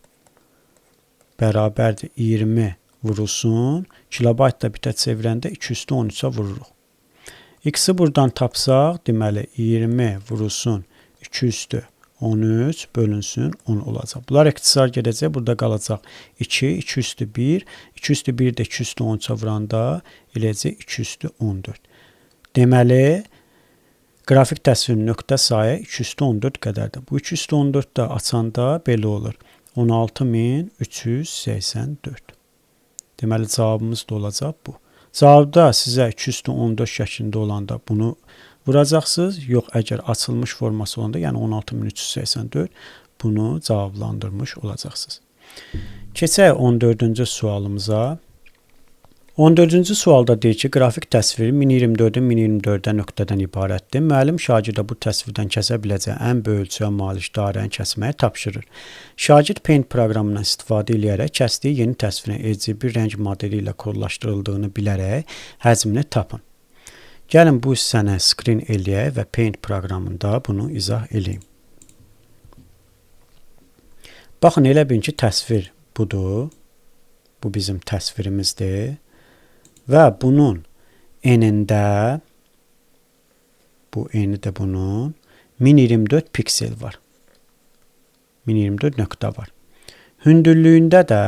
bərabərdir 20 vurulsun. Kilobayt da bitə çevirəndə 2/13-ə vururuq. X-i buradan tapsaq, deməli 20 vurulsun 2/13 bölünsün 10 olacaq. Bunlar ixtisar gedəcək, burada qalacaq 2, 2/1, 2/1 də 2/13-ə vuranda eləcək 2/14. Deməli, qrafik təsvirin nöqtə sayı 2/14 qədərdir. Bu 2/14 də açanda belə olur. 16384. Deməli, cavabımız da olacaq bu. Cavabda sizə 2/14 şəklində olanda bunu vuracaqsınız. Yox, əgər açılmış forması olanda, yəni 16384, bunu cavablandırmış olacaqsınız. Keçək 14-cü sualımıza. 14-cü sualda deyir ki, qrafik təsviri 1024-ün 1024-də nöqtədən ibarətdir. Müəllim şagirdə bu təsvirdən kəsə biləcək ən böyük ölçüyə malik dairəni kəsməyi tapşırır. Şagird Paint proqramından istifadə edərək kəsdiyi yeni təsvirin RGB rəng modeli ilə kodlaşdırıldığını bilərək həcmini tapın. Gəlin bu hissəni screen eləyək və Paint proqramında bunu izah eləyim. Baxın, elə bilin ki, təsvir budur. Bu bizim təsvirimizdir. Və bunun enində, bu eni də bunun 1024 piksel var. 1024 nöqtə var. Hündürlüyündə də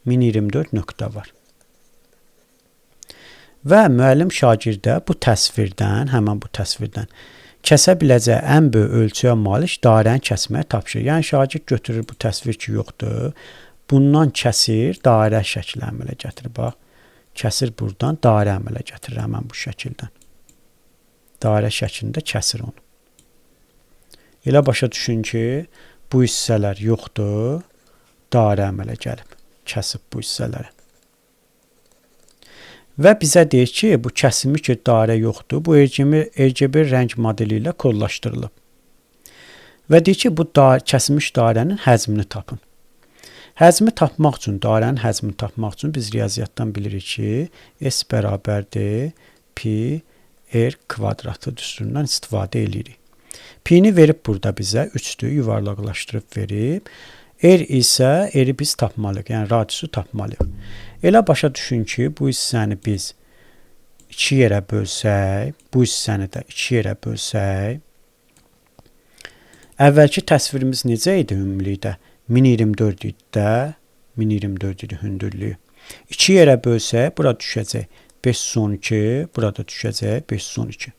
1024 nöqtə var. Və müəllim şagirdə bu təsvirdən, həmən bu təsvirdən kəsə biləcək ən böyük ölçüyə malik dairəni kəsməyi tapşırır. Yəni şagird götürür bu təsvir ki, yoxdur. Bundan kəsir, dairə şəkli əmələ gətirir. Bax, kəsir buradan, dairə əmələ gətirir həmən bu şəkildən. Dairə şəklində kəsir onu. Elə başa düşün ki, bu hissələr yoxdur, dairə əmələ gəlib, kəsib bu hissələri. Və bizə deyir ki, bu kəsilmiş ki, dairə yoxdur, bu RGB rəng modeli ilə kodlaşdırılıb. Və deyir ki, bu kəsilmiş dairənin həcmini tapın. Həcmi tapmaq üçün, dairənin həcmini tapmaq üçün biz riyaziyyatdan bilirik ki, S bərabərdir pi r kvadratı düsturundan istifadə edirik. Pi-ni verib burada bizə 3-dür, yuvarlaqlaşdırıb verib. R isə R-i biz tapmalıyıq, yəni radiusu tapmalıyıq. Elə başa düşün ki, bu hissəni biz 2 yerə bölsək, bu hissəni də 2 yerə bölsək, Əvvəlki təsvirimiz necə idi ümumilikdə? 1024 idi də, 1024 idi hündürlüyü. 2 yerə bölsək, bura düşəcək 512, burada düşəcək 512.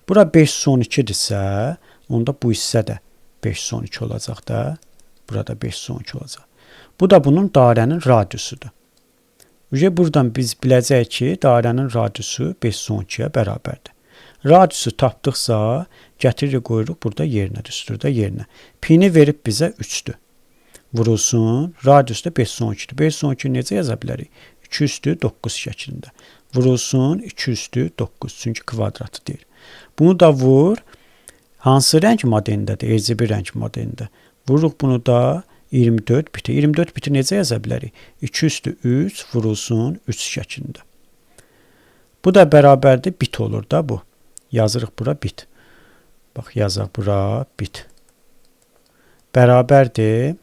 Bura 512-dirsə, onda bu hissə də 512 olacaq da, burada 512 olacaq. Bu da bunun dairənin radiusudur. Buradan biz biləcəyik ki, dairənin radiusu 512-yə bərabərdir. Radiusu tapdıqsa, gətiririk, qoyuruq burada yerinə, düsturda yerinə. Pini verib bizə 3-dür. Vurulsun, radius da 512-dir. 512 necə yaza bilərik? 2 üstü 9 şəklində. Vurulsun, 2 üstü 9, çünki kvadratı deyil. Bunu da vur, hansı rəng modelindədir? RGB rəng modelində. Vururuq bunu da 24 biti. 24 biti necə yaza bilərik? 2 üstü 3 vurulsun 3 şəklində. Bu da bərabərdir, bit olur da bu. Yazırıq bura bit. Bax, yazaq bura bit. Bərabərdir.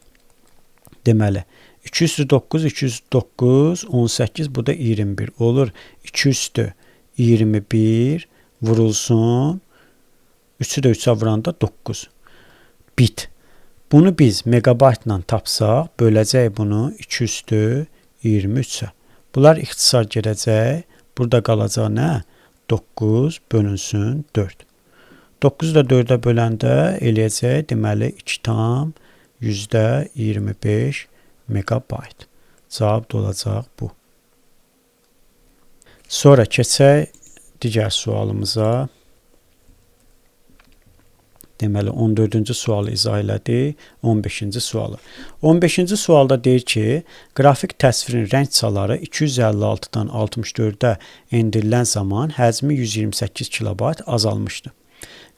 Deməli, 2 üstü 9, 2 üstü 9, 18, bu da 21 olur. 2 üstü 21 vurulsun. 3'ü də 3'ə vuranda 9. Bit. Bunu biz megabaytla tapsaq, böləcək bunu 2 üstü 23'ə. Bunlar ixtisar gedəcək. Burada qalacaq nə? 9 bölünsün 4. 9 da 4'ə böləndə eləyəcək, deməli 2,25 megabayt. Cavab da olacaq bu. Sonra keçək digər sualımıza. Deməli 14-cü sualı izah elədik, 15-ci sualı. 15-ci sualda deyir ki, qrafik təsvirin rəng çaları 256-dan 64-ə endirilən zaman həcmi 128 kilobayt azalmışdır.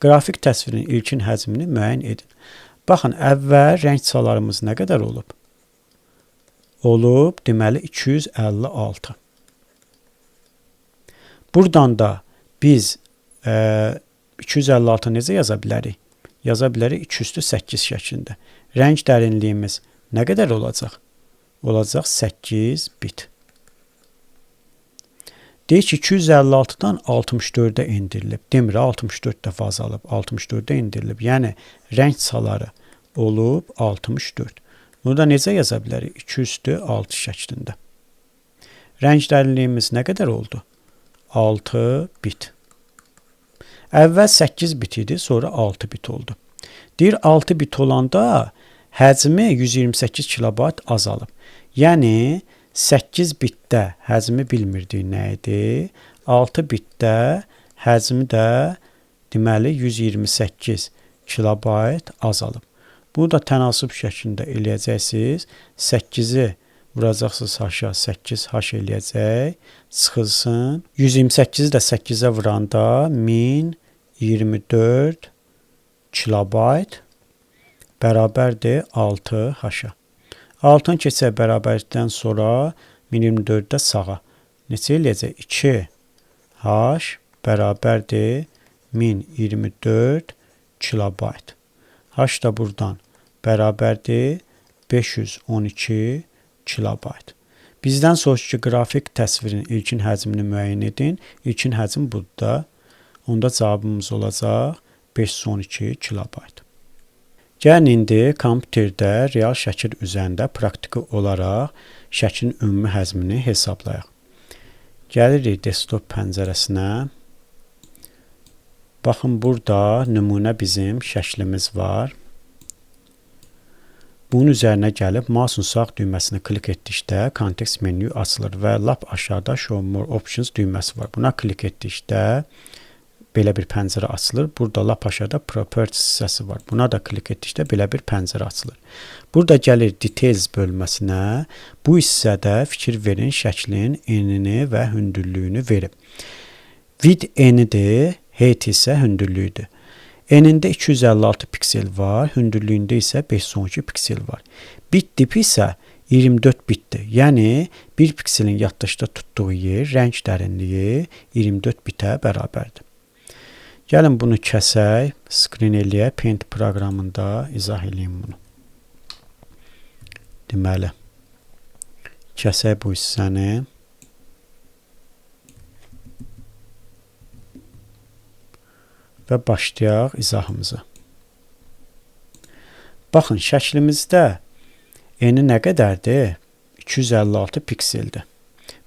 Qrafik təsvirin ilkin həcmini müəyyən edin. Baxın, əvvəl rəng çalarımız nə qədər olub? Olub, deməli 256. Buradan da biz 256 necə yaza bilərik? Yaza bilərik 2 üstü 8 şəklində. Rəng dərinliyimiz nə qədər olacaq? Olacaq 8 bit. Deyir ki, 256-dan 64-ə endirilib. Demir, 64 dəfə azalıb, 64-ə endirilib. Yəni, rəng çaları olub 64. Bunu da necə yaza bilərik? 2 üstü 6 şəklində. Rəng dərinliyimiz nə qədər oldu? 6 bit. Əvvəl 8 bit idi, sonra 6 bit oldu. Deyir, 6 bit olanda həcmi 128 kilobayt azalıb. Yəni, 8 bitdə həcmi bilmirdik nə idi? 6 bitdə həcmi də deməli 128 kilobayt azalıb. Bunu da tənasıb şəklində eləyəcəksiniz. 8-i vuracaqsınız haşa, 8 haş eləyəcək, çıxılsın. 128-i də 8-ə vuranda 1024 kilobayt bərabərdir 6 haşa. 6-ın keçək bərabərlikdən sonra 1024-də sağa. Neçə eləyəcək? 2 haş bərabərdir 1024 kilobayt. Haş da buradan bərabərdir 512 kilobayt. Bizdən sonraki qrafik təsvirin ilkin həcmini müəyyən edin. İlkin həcm burada. Onda cavabımız olacaq 512 kilobayt. Gəlin indi kompüterdə real şəkil üzərində praktiki olaraq şəklin ümumi həzmini hesablayaq. Gəlirik desktop pəncərəsinə. Baxın, burada nümunə bizim şəklimiz var. Bunun üzərinə gəlib mouse sağ düyməsini klik etdikdə kontekst menü açılır və lap aşağıda Show More Options düyməsi var. Buna klik etdikdə belə bir pəncərə açılır. Burada lap aşağıda Properties hissəsi var. Buna da klik etdikdə belə bir pəncərə açılır. Burada gəlir Details bölməsinə. Bu hissədə fikir verin, şəklin enini və hündürlüyünü verib. Width enidir, height isə hündürlüyüdür. Enində 256 piksel var, hündürlüyündə isə 512 piksel var. Bit tipi isə 24 bitdir. Yəni, bir pikselin yaddaşda tutduğu yer, rəng dərinliyi 24 bitə bərabərdir. Gəlin bunu kəsək, screen eləyək, Paint proqramında izah eləyim bunu. Deməli, kəsək bu hissəni. Və başlayaq izahımıza. Baxın, şəklimizdə eni nə qədərdir? 256 pikseldir.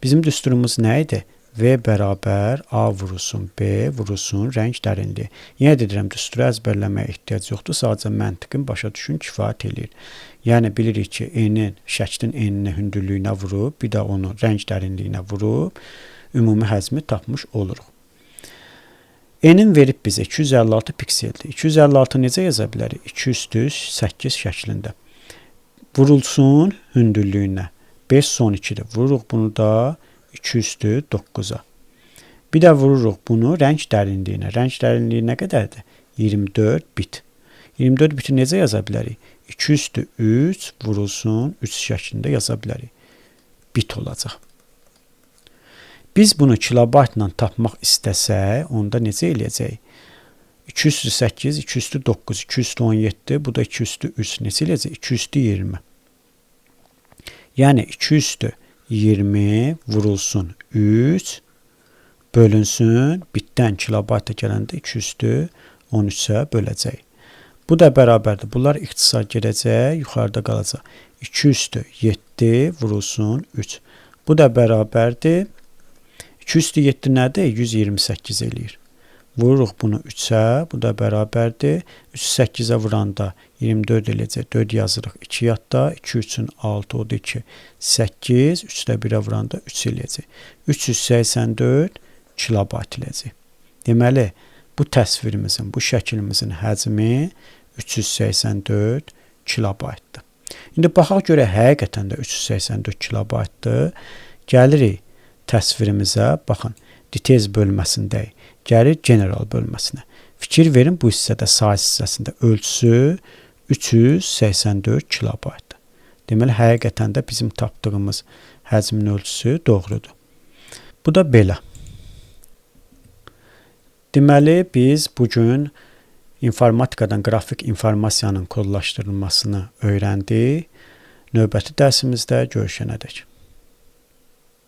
Bizim düsturumuz nə idi? V bərabər A vurulsun B vurulsun rəng dərinliyi. Yenə deyirəm, düsturu əzbərləməyə ehtiyac yoxdur. Sadəcə məntiqin başa düşün kifayət eləyir. Yəni bilirik ki, şəklin enini hündürlüyünə vurub, bir də onu rəng dərinliyinə vurub, ümumi həzmi tapmış oluruq. Enin verib bizə 256 pikseldir. 256 necə yaza bilərik? 2 üstü 8 şəklində. Vurulsun hündürlüyünə 5 son 2-dir. Vururuq bunu da 2 üstü 9-a. Bir də vururuq bunu rəng dərinliyinə. Rəng dərinliyi nə qədərdir? 24 bit. 24 biti necə yaza bilərik? 2 üstü 3 vurulsun 3 şəklində yaza bilərik. Bit olacaq. Biz bunu kilobaytla tapmaq istəsək, onda necə eləyəcək? 2 üstü 8, 2 üstü 9, 2 üstü 17, bu da 2 üstü 3. Necə eləyəcək? 2 üstü 20. Yəni 2 üstü 20 vurulsun 3 bölünsün bitdən kilobayta gələndə 2 üstü 13-ə böləcək. Bu da bərabərdir. Bunlar ixtisar gedəcək, yuxarıda qalacaq. 2 üstü 7 vurulsun 3. Bu da bərabərdir. 2 üstü 7 nədir? 128 eləyir. Vururuq bunu 3-ə, bu da bərabərdir. 3-ü 8-ə vuranda 24 eləyəcək. 4 yazırıq 2 yadda. 2 üçün 6 odur 2. 8, 3-də 1-ə vuranda 3 eləyəcək. 384 kilobayt eləyəcək. Deməli, bu təsvirimizin, bu şəklimizin həcmi 384 kilobaytdır. İndi baxaq görə həqiqətən də 384 kilobaytdır. Gəlirik təsvirimizə, baxın, details bölməsindəyik. Gəlir general bölməsinə. Fikir verin, bu hissədə size hissəsində ölçüsü 384 kilobaytdır. Deməli, həqiqətən də bizim tapdığımız həcmin ölçüsü doğrudur. Bu da belə. Deməli, biz bugün informatikadan qrafik informasiyanın kodlaşdırılmasını öyrəndik. Növbəti dərsimizdə görüşənədək.